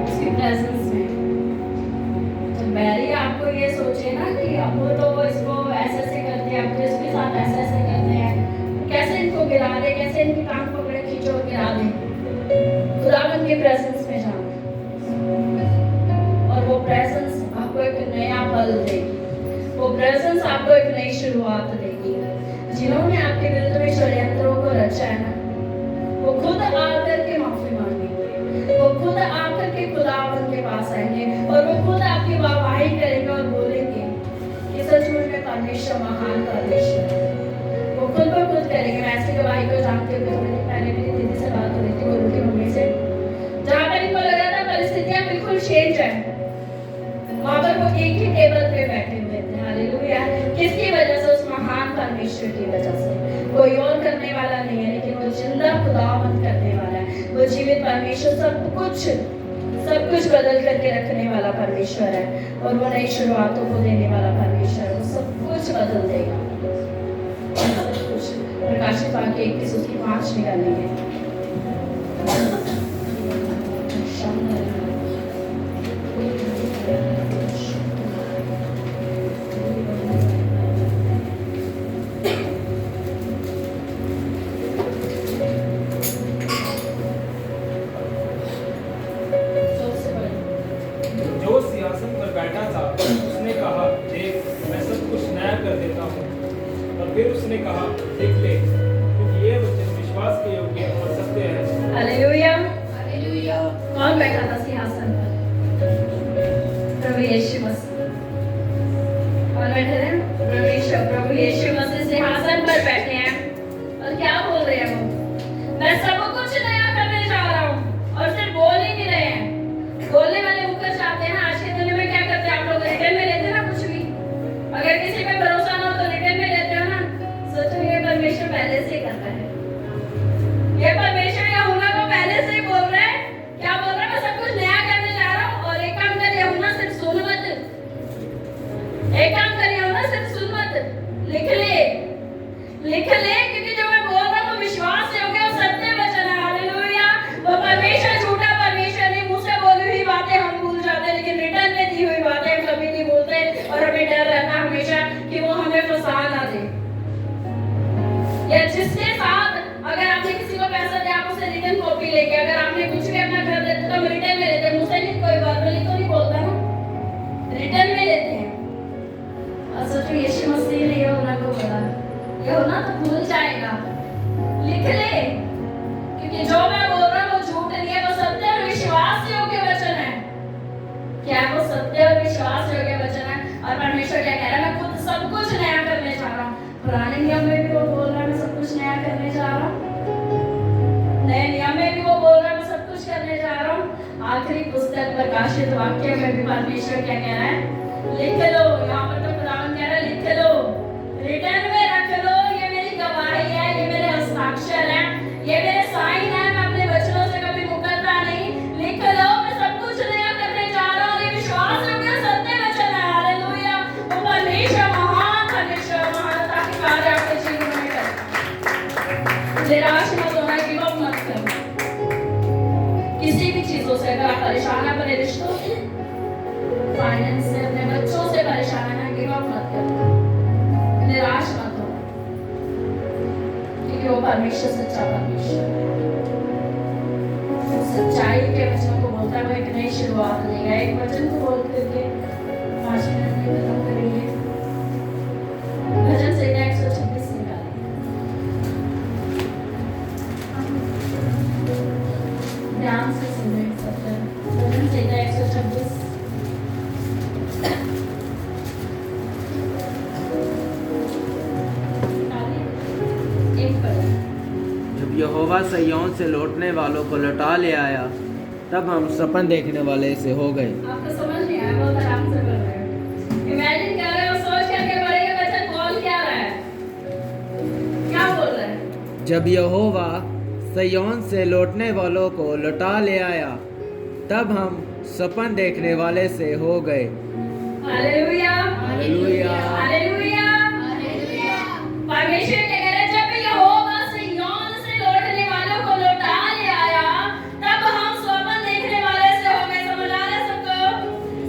उसकी प्रेजेंस में। जब बैरी आपको ये सोचे ना कि अब वो तो इसको ऐसे ऐसे करते हैं, अब तो इसके साथ ऐसे ऐसे करते हैं, कैसे इनको गिरा दे, कैसे इनकी टांग पकड़े खींचो और गिरा दे, खुदावन के प्रेजेंस में जाना। और वो प्रेजेंस आपको एक नया पल देगी, वो प्रेजेंस आपको एक नई शुरुआत देगी। जिन्होंने आपके विरुद्ध में षड्यंत्रों को रचा है ना, वो खुद आकर के माफी मांगेंगे, वो खुद आकर के खुदावन के पास आएंगे और वो खुद आपकी वाहवाही करेंगे और बोलेंगे कि सचमुच में परमेश्वर महान परमेश्वर है। वो खुद ब खुद करेंगे। मैं ऐसी गवाही को जानती हूँ। थोड़ी देर पहले मेरी दीदी से बात हो रही थी, वो उनकी मम्मी से, जहाँ पर इनको लग रहा था परिस्थितियाँ बिल्कुल चेंज है, वहाँ पर वो एक ही टेबल पे बैठे हुए थे। हालेलुया। किसकी वजह से? उस महान परमेश्वर की वजह से। कोई और करने वाला नहीं है, लेकिन वो जिंदा खुदावंद करने वाला है। वो जीवित परमेश्वर सब कुछ बदल करके रखने वाला परमेश्वर है, और वो नई शुरुआतों को देने वाला परमेश्वर है। वो सब कुछ बदल देगा, सब कुछ। प्रकाशित वाक्य 21 उसकी 5 निकालेंगे। जो सिंहासन पर बैठा था उसने कहा, देख मैं सब कुछ नया कर देता हूँ। और फिर उसने कहा, देख ले, क्योंकि ये वचन विश्वास के योग्य और सत्य है। हालेलुया। हालेलुया। कौन बैठा था सिंहासन पर? प्रभु यीशु मसीह। कौन बैठे थे? प्रभु यीशु मसीह सिंहासन पर बैठे हैं, और क्या बोल रहे हैं वो? मैं सब कुछ नया करने जा रहा हूँ। और सिर्फ बोल ही नहीं रहे हैं, बोलने वाले मुकर जाते हैं। आज के दुनिया में क्या करते हैं आप लोग? रिटर्न में लेते हैं ना कुछ भी। अगर किसी पे भरोसा ना हो तो रिटर्न में लेते हो ना। सोचो ये परमेश्वर पहले से ही करता है। ये परमेश्वर यूहन्ना को पहले से ही बोल रहा है। क्या बोल रहा है? मैं सब कुछ नया करने जा रहा हूँ। और एक काम कर यूहन्ना, सिर्फ सुन मत। एक काम कर यूहन्ना, सिर्फ सुन मत, लिख ले, क्योंकि जो मैं बोल रहा हूँ वो विश्वास योग्य और सत्य वचन है। हालेलुया। वो परमेश्वर झूठा परमेश्वर नहीं। मुंह से बोली हुई बातें हम भूल जाते हैं, लेकिन रिटर्न में दी हुई बातें हम कभी नहीं भूलते। और हमें डर रहता है हमेशा कि वो हमें फंसा ना दे। या जिसके साथ अगर आपने किसी को पैसा दिया, आप उसे रिटर्न कॉपी लेके, अगर आपने कुछ भी अपना घर देते तो हम रिटर्न में लेते हैं। मुझसे नहीं, कोई वर्बली तो नहीं बोलता ना, रिटर्न में लेते हैं। और सोचो यीशु मसीह ने यूहन्ना को बोला, यूहन्ना तो भूल जाएगा, लिख ले, क्योंकि जो मैं बोल रहा हूँ वो झूठ नहीं है, वो सत्य और विश्वास योग्य वचन है। क्या वो सत्य और विश्वास योग्य वचन है? और परमेश्वर क्या कह रहा है? मैं खुद सब कुछ नया करने जा रहा हूँ। पुराने नियम में भी वो बोल रहा है मैं सब कुछ नया करने जा रहा हूँ। नए नियम में भी वो बोल रहा है मैं सब कुछ करने जा रहा हूँ। आखिरी पुस्तक प्रकाशित वाक्य में भी परमेश्वर क्या कह रहा है? लिख लो। यहाँ पर तो खुदावंद कह रहा है लिख लो, रिटर्न में रख लो। ये मेरी गवाही है, ये मेरे हस्ताक्षर है, ये मेरे साइन है। मैं अपने वचनों से कभी मुकरता नहीं। लिख लो, मैं सब कुछ नया करने जा रहा हूँ। ये विश्वास योग्य सत्य वचन है। हालेलुया। वो परमेश्वर महान परमेश्वर महानता के कार्य आपके जीवन में करे। निराश मत होना, गिव अप मत करना। किसी भी चीजों से अगर आप परेशान हैं, अपने रिश्तों से, फाइनेंस से, अपने बच्चों से परेशान है, गिव अप मत करना, निराश मत हो, क्योंकि वो परमेश्वर सच्चा परमेश्वर है। सच्चाई के वचनों को बोलता है, वो एक नई शुरुआत देगा। एक वचन को बोल करके 5 मिनट में खत्म करेंगे। भजन संहिता 126 निकालेंगे। ध्यान से सुने सब जन। भजन संहिता 126 जब यहोवा सिय्योन से लौटने वालों को लौटा ले आया, तब हम सपन देखने वाले से हो गए। आपको समझ नहीं आया? बहुत आराम से बोल रहे हो। इमेजिन कर रहे हो, सोच करके पढ़ेंगे। बच्चा बोल क्या रहा है? क्या बोल रहा है? जब यहोवा सिय्योन से लौटने वालों को लौटा ले आया, तब हम सपन देखने वाले से हो गए। हालेलुया। हालेलुया। हालेलुया। हालेलुया। परमेश्वर क्या कह रहा है? जब यहोवा सिय्योन से लौटने वालों को लौटा ले आया, तब हम स्वप्न देखने वाले से हो गए। समझ आ रहा है सबको?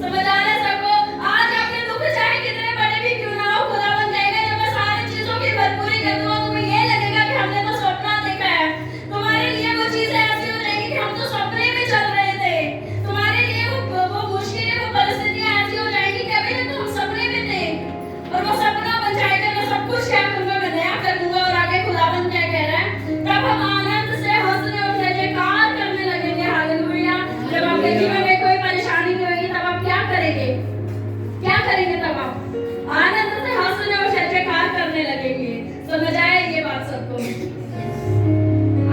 समझ आ रहा है सबको? आज आपके दुख चाहे कितने बड़े भी क्यों ना हो, खुदावंद कहेगा जब मैं सारी चीजों की भरपूरी कर दूंगा, तुम्हें ये लगेगा कि हमने तो सपना देखा है। तुम्हारे लिए वो चीजें ऐसी हो जाएगी कि हम तो सपने में चल रहे थे। तुम्हारे लिए वो मुश्किलें, वो परिस्थितियां ऐसी हो जाएगी कि अभी तक तो हम सपने में थे, और वो सपना बन जाएगा। मैं सब कुछ क्या करूंगा? मैं नया कर दूंगा। और आगे खुदावंद क्या कह रहा है? तब हम आनंद से हंसने और जय जयकार करने लगेंगे। हालेलुया। जब आपके जीवन में कोई परेशानी नहीं होगी, तब आप क्या करेंगे? क्या करेंगे? तब आप आनंद से हंसने और जय जयकार करने लगेंगे। समझ आए ये बात सबको?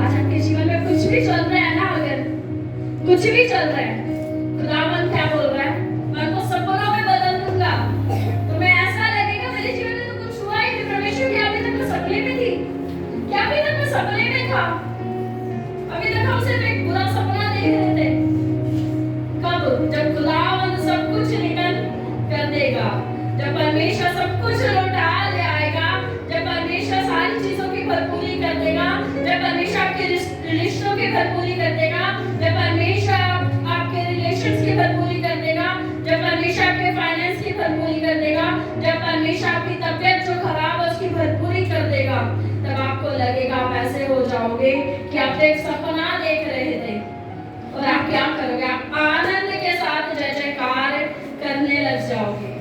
आज आपके जीवन में कुछ भी चल रहा है ना, अगर कुछ भी चल रहा है, खुदावंद क्या बोल रहा है? मैं तो सपनों में बदल दूंगा। कुछ लौटा ले आएगा, जब परमेश्वर सारी चीजों की भरपूरी कर देगा, जब परमेश्वर आपके रिश्तों की भरपूरी कर देगा, जब परमेश्वर आपके रिलेशंस की भरपूरी कर देगा, जब परमेश्वर आपके फाइनेंस की भरपूरी कर देगा, जब परमेश्वर आपकी तबियत जो खराब है उसकी भरपूरी कर देगा, तब आपको लगेगा आप ऐसे हो जाओगे कि आप एक सपना देख रहे थे और आप क्या करोगे? आप आनंद के साथ जय जयकार करने लग जाओगे,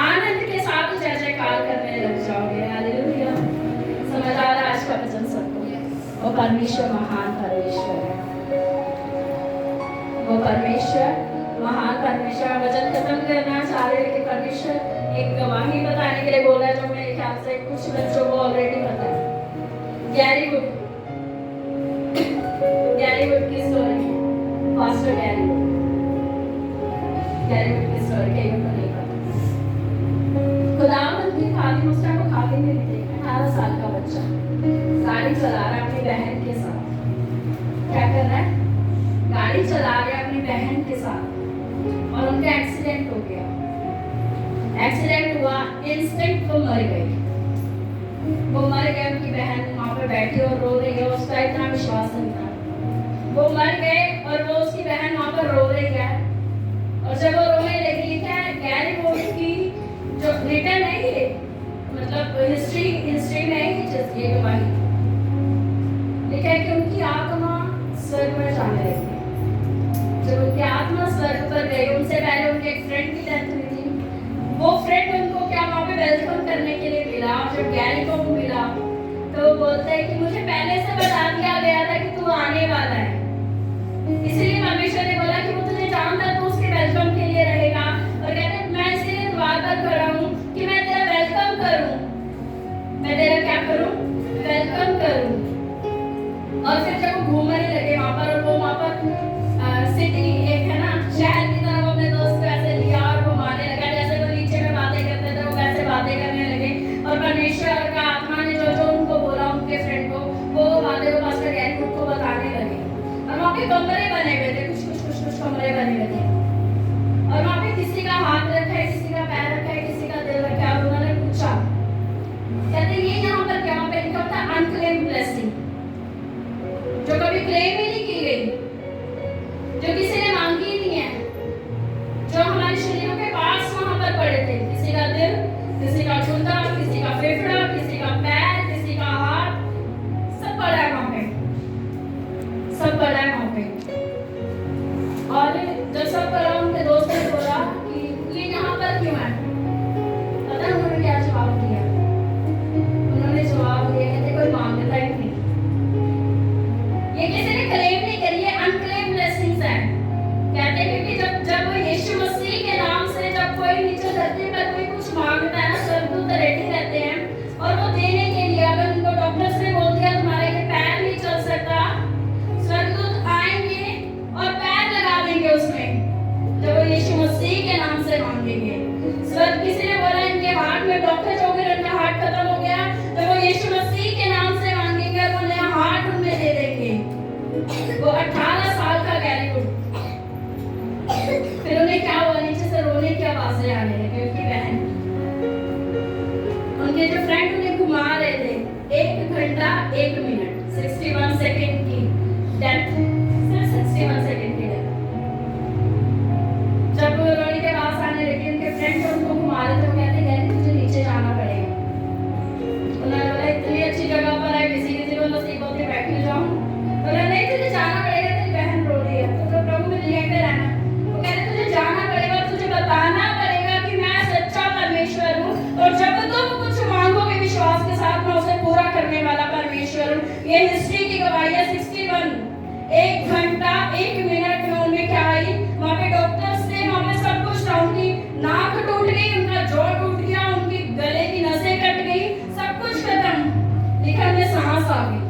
आनंद के साथ जय जयकार करने लग जाओगे। हालेलुया। समझ आ रहा है आज का वचन सबको? वो परमेश्वर महान परमेश्वर है, वो परमेश्वर महान परमेश्वर। वचन खत्म करना चाह रहे हैं कि परमेश्वर एक गवाही बताने के लिए बोला है, जो मेरे ख्याल से कुछ बच्चों को ऑलरेडी पता है। गैरी वुड की स्टोरी, पास्टर गैरी वुड की स्टोरी कई को नहीं पता। खुदावंद की खाली मुस्ता को खाली में भी देखा, 18 साल का बच्चा गाड़ी चला रहा है अपनी बहन के साथ। क्या कर रहा है? गाड़ी चला रहा है अपनी बहन के साथ और उनका एक्सीडेंट हो गया। एक्सीडेंट हुआ, इंस्टेंट वो मर गई। वो मर गए, उनकी बहन वहाँ पे बैठी और रो रही है, उसका इतना विश्वास नहीं था। वो मर गए और वो उसकी बहन वहाँ पर रो रही है, और जब वो रोने लगी, क्या गैरी वुड की जो रिटर्न है ये, मतलब हिस्ट्री में है ये गवाही लिखा है कि उनकी आत्मा स्वर्ग में जाने लगी। जब उनकी आत्मा स्वर्ग पर गई, उनसे पहले उनके एक फ्रेंड की डेथ हुई थी। वो फ्रेंड उनको क्या वहाँ पे वेलकम करने के लिए मिला, और जब गैरी को मिला तो वो बोलता है कि मुझे पहले से बता दिया गया था कि तू आने वाला है, इसलिए परमेश्वर ने बोला कि वो तुझे जानता तो उसके वेलकम के लिए रहेगा। और कहते हैं मैं इसलिए द्वार पर खड़ा हूँ कि मैं तेरा वेलकम करूँ, मैं तेरा क्या करूँ? वेलकम करूँ। और फिर जब वो घूमने लगे वहाँ पर, और वो वहाँ पर सिटी एक है ना, शहर की तरफ अपने दोस्त को ऐसे लिया और घुमाने लगा, जैसे वो नीचे में बातें करते थे वो वैसे बातें करने लगे। और परमेश्वर का आत्मा ने जो उनको बोला, उनके फ्रेंड को, वो बातें वो पास्टर गैरी वुड को बताने लगे। और वहाँ पे कमरे बने हुए थे, कुछ कमरे बने हुए थे, और वहाँ पे किसी का हाथ रखा है, किसी का पैर रखा है, किसी का दिल रखा है। और उन्होंने पूछा, कहते ये यहाँ पर क्या? वहाँ पे लिखा था अनक्लेम्ड ब्लेसिंग, जो कभी क्लेम ही नहीं की गई, जो किसी ने मांगी ही नहीं है, जो हमारे शरीरों के पास वहां पर पड़े थे। किसी का दिल, किसी का गुर्दा, किसी का फेफड़ा, किसी का पैर, किसी का हाथ, सब पड़ा है वहां पे, सब पड़ा है वहां पे। और जब सब पड़ा, उनके दोस्त ने बोला कि ये यहाँ पर क्यों है? पता है उन्होंने क्या जवाब दिया? उन्होंने जवाब दिया, कहते कोई मांगता ही नहीं, ये किसी ने क्लेम नहीं करी, ये अनक्लेम्ड ब्लेसिंग्स है। कहते हैं क्योंकि जब यीशु मसीह के नाम से जब कोई नीचे धरती पर कोई कुछ मांगता है ना, स्वर्गदूत रेडी रहते हैं और वो देने के लिए। अगर उनको डॉक्टर्स ने बोल दिया तुम्हारा ये पैर नहीं चल सकता, स्वर्गदूत आएंगे और पैर लगा देंगे उसमें, जब वो यीशु मसीह के नाम से मांगेंगे। स्वर्ग किसी ने बोला इनके हार्ट में ब्लॉकेज हो गया, उनका हार्ट खत्म हो गया, जब वो यीशु मसीह के नाम से मांगेंगे और वो नया हार्ट उनमें दे देंगे। वो 18 साल का गैरी वुड, फिर उन्हें क्या हुआ? नीचे से रोने की आवाजें आने लगी। उनकी बहन, उनके जो फ्रेंड उन्हें घुमा रहे थे, 1 घंटा 1 मिनट 61 सेकंड की डेथ, सिर्फ 61 सेकंड की डेथ। जब रोने के पास आने लगी, उनके फ्रेंड जो उनको घुमा रहे थे वो कहते गैरी तुझे नीचे जाना पड़ेगा। उन्होंने बोला इतनी अच्छी जगह पर है, किसी को नसीब होती बैठ जाऊं। बोला नहीं तुझे जाना पड़ेगा, तेरी बहन रो रही है, तो प्रभु में लेकर रहना। वो कहते तुझे जाना पड़ेगा, तुझे बताना पड़ेगा कि मैं सच्चा परमेश्वर हूँ, और जब तुम कुछ मांगोगे विश्वास के साथ, मैं उसे पूरा करने वाला परमेश्वर हूँ। ये हिस्ट्री की गवाही है। 61 1 घंटा 1 मिनट में उनमें क्या आई? वहाँ पे डॉक्टर्स ने वहाँ पे सब कुछ था, उनकी नाक टूट गई, उनका जॉ टूट गया, उनकी गले की नसें कट गई, सब कुछ खत्म, लेकिन उन्हें सांस आ गई।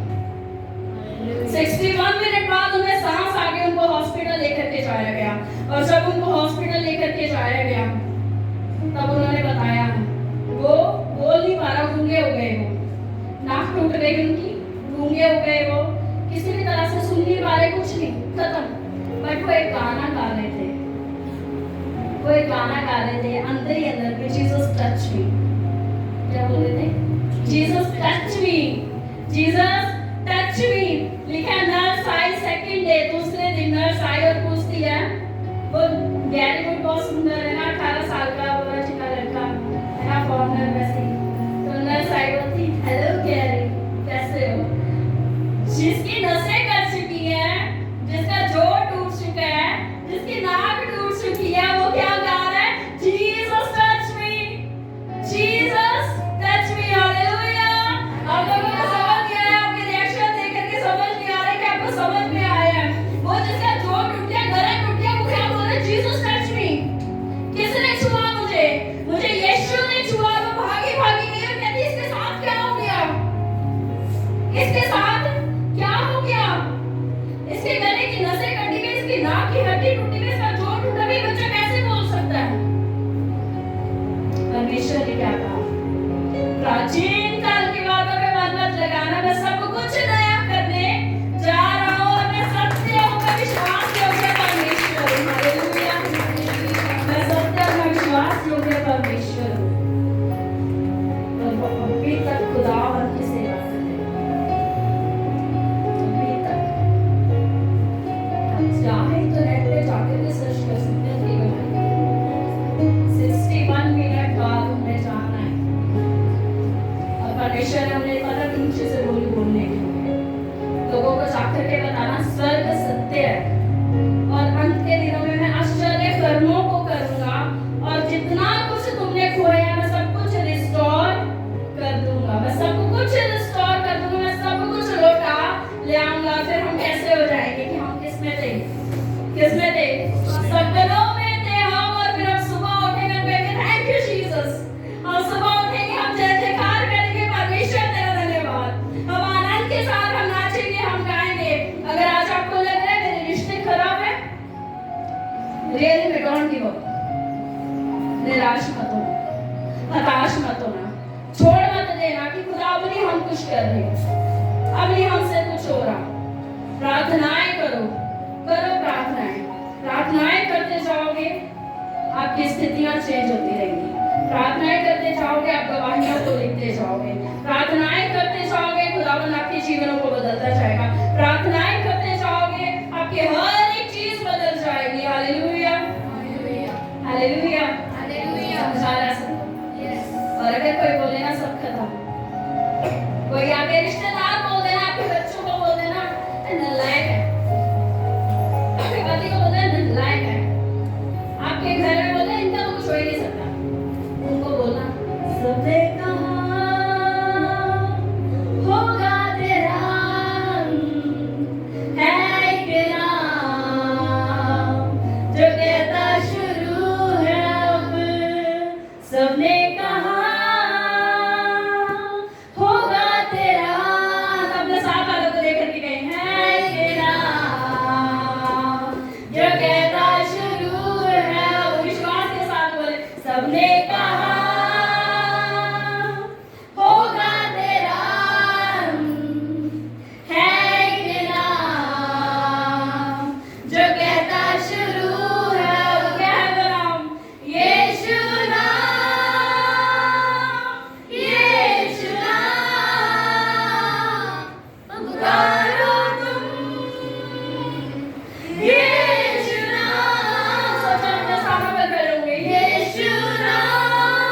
61 मिनट बाद उन्हें सांस आ गई, उनको हॉस्पिटल लेकर के जाया गया। और जब उनको हॉस्पिटल लेकर के जाया गया, तब उन्होंने बताया वो बोल नहीं पा रहा, गूंगे हो गए, वो नाक टूट गई उनकी, गूंगे हो गए, वो किसी भी तरह से सुन नहीं पा रहे, कुछ नहीं, खत्म। बट वो एक गाना गा रहे थे, वो एक गाना गा रहे थे अंदर ही अंदर, जीसस टच मी। क्या बोल रहे थे? Jesus touch me, Jesus touch me. लिखा नर्स आई सेकंड डे, दूसरे दिन नर्स आई और पूछती है, वो गैरी गुड बहुत सुंदर है ना, 18 साल का बड़ा चिका लड़का है ना, फॉरनर वैसे ही। तो नर्स आई बोलती, हेलो गैरी, कैसे हो? जिसकी नसें कट चुकी हैं, जिसका जोड़ टूट चुका है, जिसकी नाक टूट चुकी है, वो क्या गा रहा है? Jesus touch me, Jesus touch me, hallelujah. आप लोगों को समझ गया है? आपके रिएक्शन देख करके समझ नहीं आ रहा है कि आपको समझ में आया है? वो जिसका जोड़ टूट गया, गला टूट गया, वो क्या बोल रहा है? Jesus touch me. किसने छुआ मुझे? मुझे यीशु ने छुआ। वो भागी भागी गई और कहती, इसके साथ क्या हो गया? इसके साथ क्या हो गया? इसके गले की नसें कटी गई, इसकी नाक की हड्डी टूटी गई, इसका जोड़ टूटा गया, बच्चा कैसे बोल सकता है? परमेश्वर ने क्या कहा? प्राचीन काल की बातों पे मन मत लगाना, मैं सब कुछ नया करने जा रहा हूँ और मैं सत्य हूँ, मैं विश्वास योग्य परमेश्वर हूँ। हालेलुया। मैं सत्य और मैं विश्वास योग्य परमेश्वर हूँ। और वो अभी तक खुदावन की सेवा कर रहे हैं। अभी तक चाहे तो नेट पे जाके भी सर्च कर सकते हैं कि 61 मिनट बाद हमने जाना है और परमेश्वर ने हमने पता 3 चीजें बोलने के लिए लोगों को जाकर के बताना, स्वर्ग सत्य है और अंत के दिनों में मैं आश्चर्य कर्मों को करूंगा और जितना कुछ तुमने खोया है मैं सब कुछ रिस्टोर कर दूंगा, मैं सब कुछ रिस्टोर कर दूंगा, मैं सब कुछ लौटा ले आऊंगा। फिर हम कैसे हो जाएंगे कि हम किसमें थे? किसमें थे? सपनों में थे हम। और फिर हम सुबह उठेंगे और कहेंगे थैंक यू जीसस। हम सुबह उठेंगे, हम जय जयकार करेंगे, परमेश्वर तेरा धन्यवाद। हम आनंद के साथ हम नाचेंगे, हम गाएंगे। अगर आज आपको लग रहा है मेरे रिश्ते खराब है, रियली में डोंट गिव अप। निराश मत होना, हताश मत होना, छोड़ मत देना कि खुदा अब नहीं हम कुछ कर रहे, अब नहीं हमसे कुछ हो रहा। प्रार्थनाएं करो, करो प्रार्थनाएं। प्रार्थनाएं करते जाओगे, आपकी स्थितियां चेंज होती रहेंगी। प्रार्थनाएं करते जाओगे, आप गवाहियों को लिखते जाओगे। प्रार्थनाएं करते जाओगे, खुदावन आपके जीवनों को बदलता जाएगा। प्रार्थनाएं करते जाओगे, आपकी हर एक चीज बदल जाएगी। Hallelujah, hallelujah, hallelujah. समझा रहा सबको? और अगर कोई बोले ना सब खत्म, कोई आपके रिश्तेदार बोल देना, आपके बच्चों को बोल देना नालायक है, आपके पति को बोल देना नालायक है, आपके घर में बोल देना इनका तो कुछ हो ही नहीं सकता, उनको बोलना सबने कहा होगा तेरा है एक नाम जो कहता शुरू है अब। सबने कहा होगा तेरा, अपने साथ वालों को देख करके कहें है एक नाम जो कहता शुरू है अब। विश्वास के साथ बोले सबने कहा होगा तेरा है एक नाम जो कहता शुरू है अब। क्या है वो नाम? यीशु नाम, यीशु नाम। पुकारो तुम यीशु नाम। सोचो अपने सामने पर खड़े होंगे, यीशु नाम,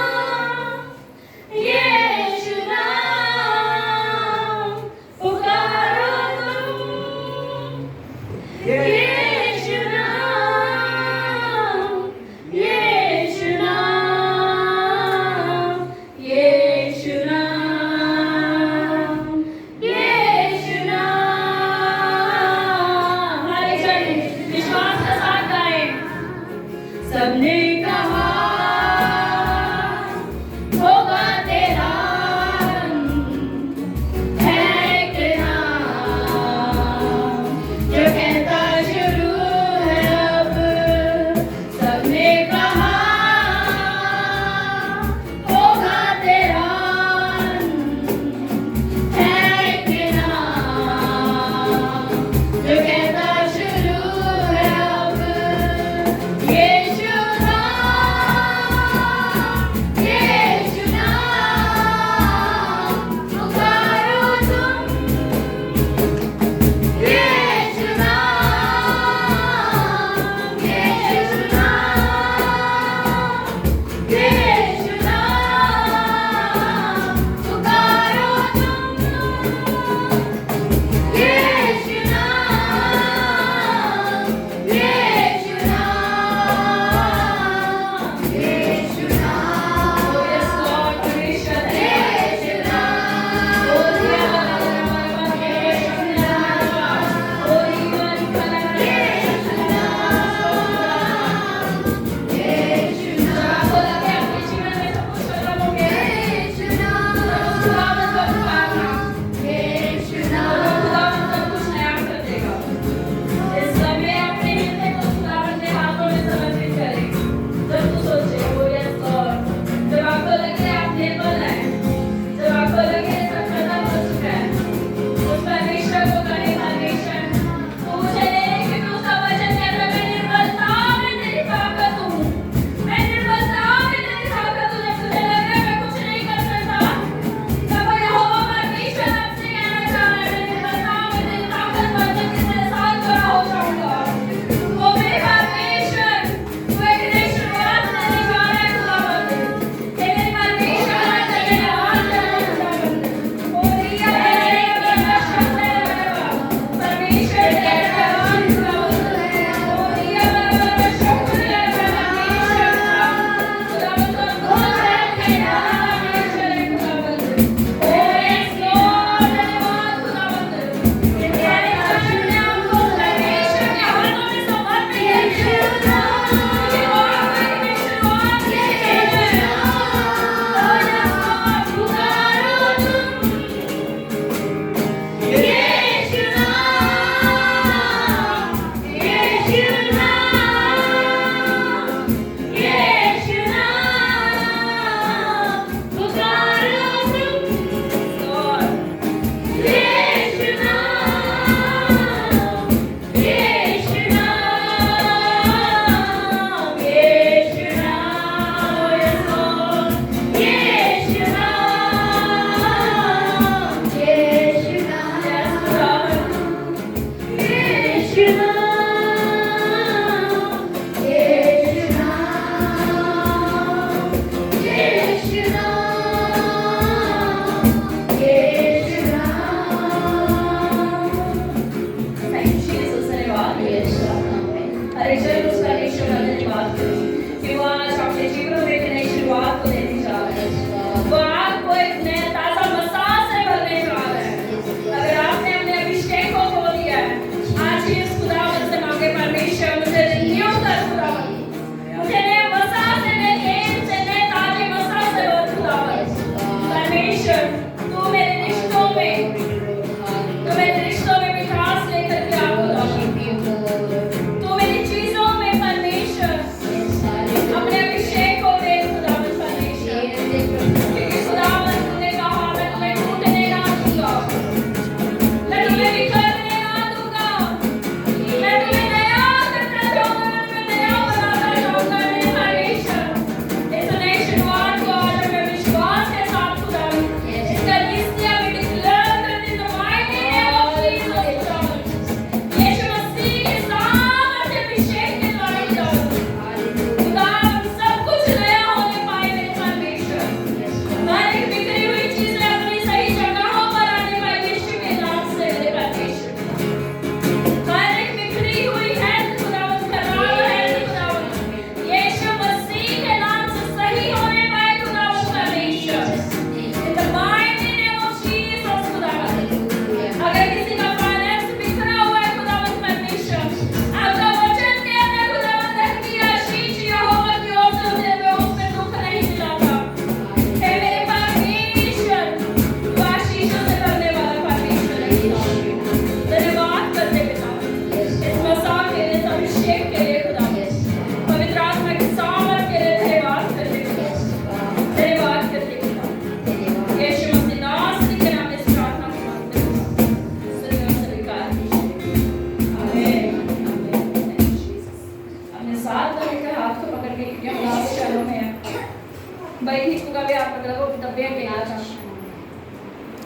भाई निक्कू का भी आप मतलब वो डब्बे में आ था।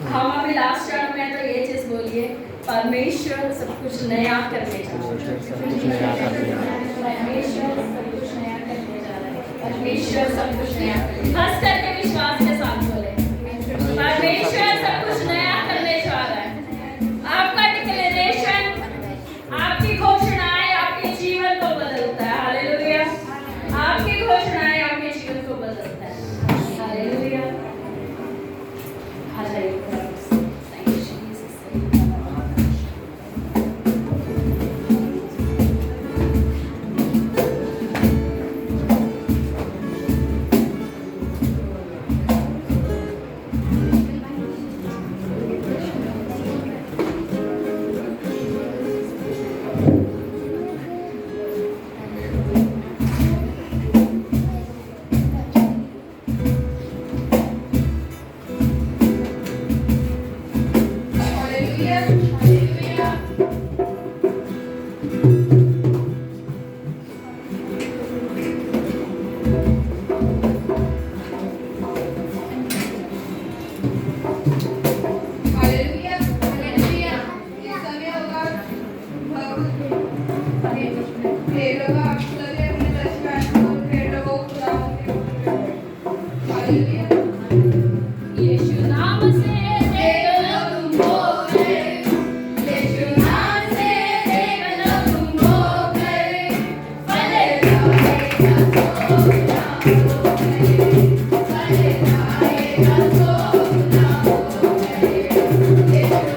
हम अभी लास्ट चरण में तो ये चीज बोलिए, परमेश्वर सब कुछ नया करने जा रहा है। परमेश्वर सब कुछ नया करने जा रहा है। परमेश्वर सब कुछ नया हंस करके विश्वास के साथ बोले, परमेश्वर सब कुछ नया करने जा रहा है। आपका डिक्लेरेशन, आपकी घोषणाएं आपके जीवन को बदलता है। हालेलुया। आपकी घोषणाएं आपके जीवन को बदलता है। Hallelujah. Hallelujah. Thank you, Jesus. Hallelujah, hallelujah. Hallelujah, hallelujah. इस समय होगा फिर होगा आप सभी अपने दर्शन को फिर लोगों को हालेलुया। यीशु नाम से देख लो तुम हो गए, यीशु नाम से देख लो तुम हो गए, भले जाएगा तो ना हो गए, भले जाएगा तो ना हो गए। यीशु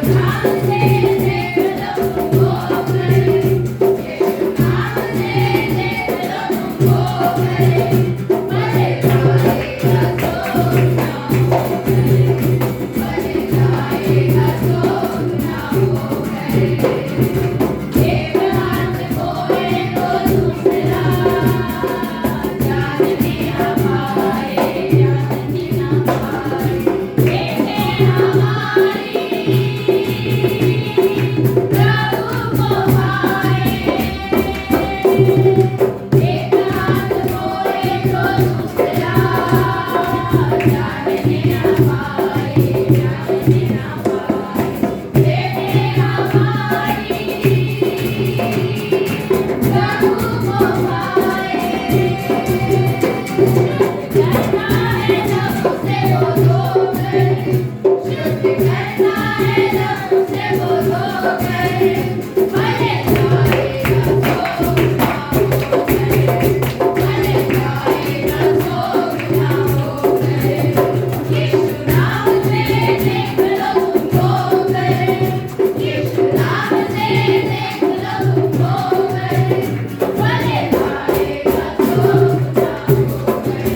नाम से देख लो तुम हो गए, यीशु नाम से देख लो तुम हो गए, भले जाएगा तो ना हो गए, भले जाएगा तो ना हो गए। एक हाथ खोए तो दूसरा जानने ना पाए, जानने ना पाए। देखे हमारी प्रभु को पाए। एक हाथ खोए तो दूसरा जानने ना पाए, जानने ना पाए। देखे हमारी प्रभु को पाए। करना है जब से बोलो करे, शुद्ध करना है जब से बोलो करे, भले जाएगा तो ना हो गए, भले जाएगा तो ना हो गए। यीशु नाम से देख लो तुम हो गए, यीशु नाम से देख लो तुम हो गए, भले जाएगा तो ना हो गए,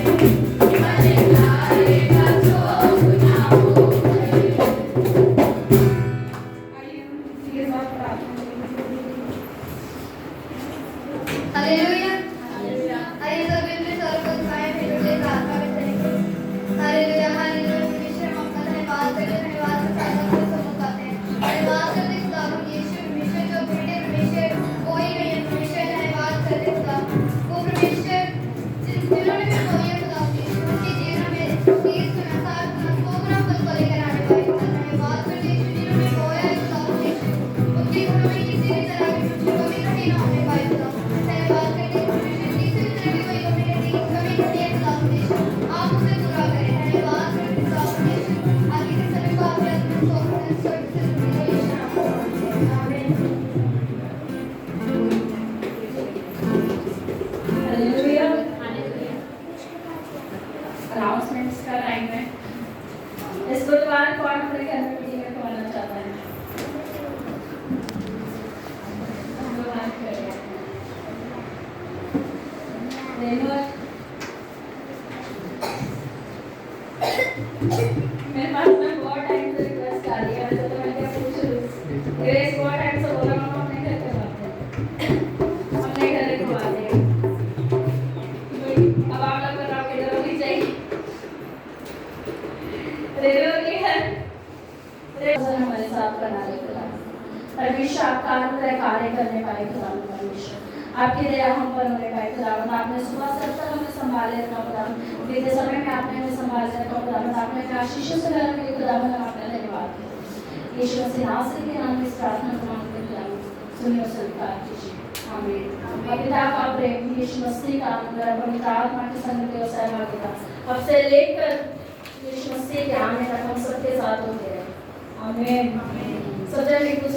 भले जाएगा तो ना हो गए। आइए बात प्रार्थना हालेलुया, हालेलुया। आइए सब मिलकर सर को झुकाएं, फिर उसे प्रार्थना में करेंगे। Hallelujah, hallelujah. परमेश्वर हम अपना धन्यवाद करते हैं, धन्यवाद के साथ अपने सम्मुख आते हैं। धन्यवाद करते हैं खुदा यीशु परमेश्वर जो बेटे परमेश्वर कोई नहीं है परमेश्वर, धन्यवाद करते हैं खुदा वो परमेश्वर जिन्होंने भी कोई है खुदा उनके जीवन में तीस गुना 60 गुना 100 गुना फल को लेकर आने वाले खुदा धन्यवाद करते हैं जिन्होंने बोया है खुदा उनके घरों में किसी भी तरह की कमी घटी ना होने पाए खुदा धन्यवाद करते हैं परमेश्वर किसी भी तरह की कोई कमी घटी है खुदा परमेश्वर आप उसे पूरा करें। धन्यवाद करते हैं खुदा परमेश्वर आगे के समय को आप रखना सोच से यीशु नाम में आमीन। हालेलुया। अनाउंसमेंट्स का टाइम है। इस बुधवार कौन अपने घर में मीटिंग में आना चाहता है? हम लोग बात कर रहे हैं। मेरे पास में बहुत टाइम से रिक्वेस्ट आ रही है, वैसे तो मैं क्या पूछ रही हूँ। ग्रेस बहुत टाइम से बोला मामा अपने घर करवाते हैं, अपने घर लिखवाते हैं। अब आप लोग बताओ किधर होनी चाहिए? रेलवे की है, हमारे साथ बना ले खुदा। परमेश्वर आपका अनुग्रह कार्य करने पाए खुदा परमेश्वर। आपकी दया हम पर होने पाए खुदावन। आपने सुबह से अब तक हमें संभाले रखा खुदावन। बीते समय में आपने हमें संभाले रखा खुदावन। आपने हमें आशीषों से भरा के खुदावन हम आपका धन्यवाद करते हैं। यीशु मसीह नासरी के नाम में इस प्रार्थना को मांगते हैं खुदावन। सुनिए और स्वीकार कीजिए। आमीन। पिता का प्रेम, यीशु मसीह का अनुग्रह, पवित्र आत्मा की संगति और सहभागिता अब से लेकर यीशु मसीह के आने तक हम सबके साथ होते रहे। आमीन। सब जन एक दूसरे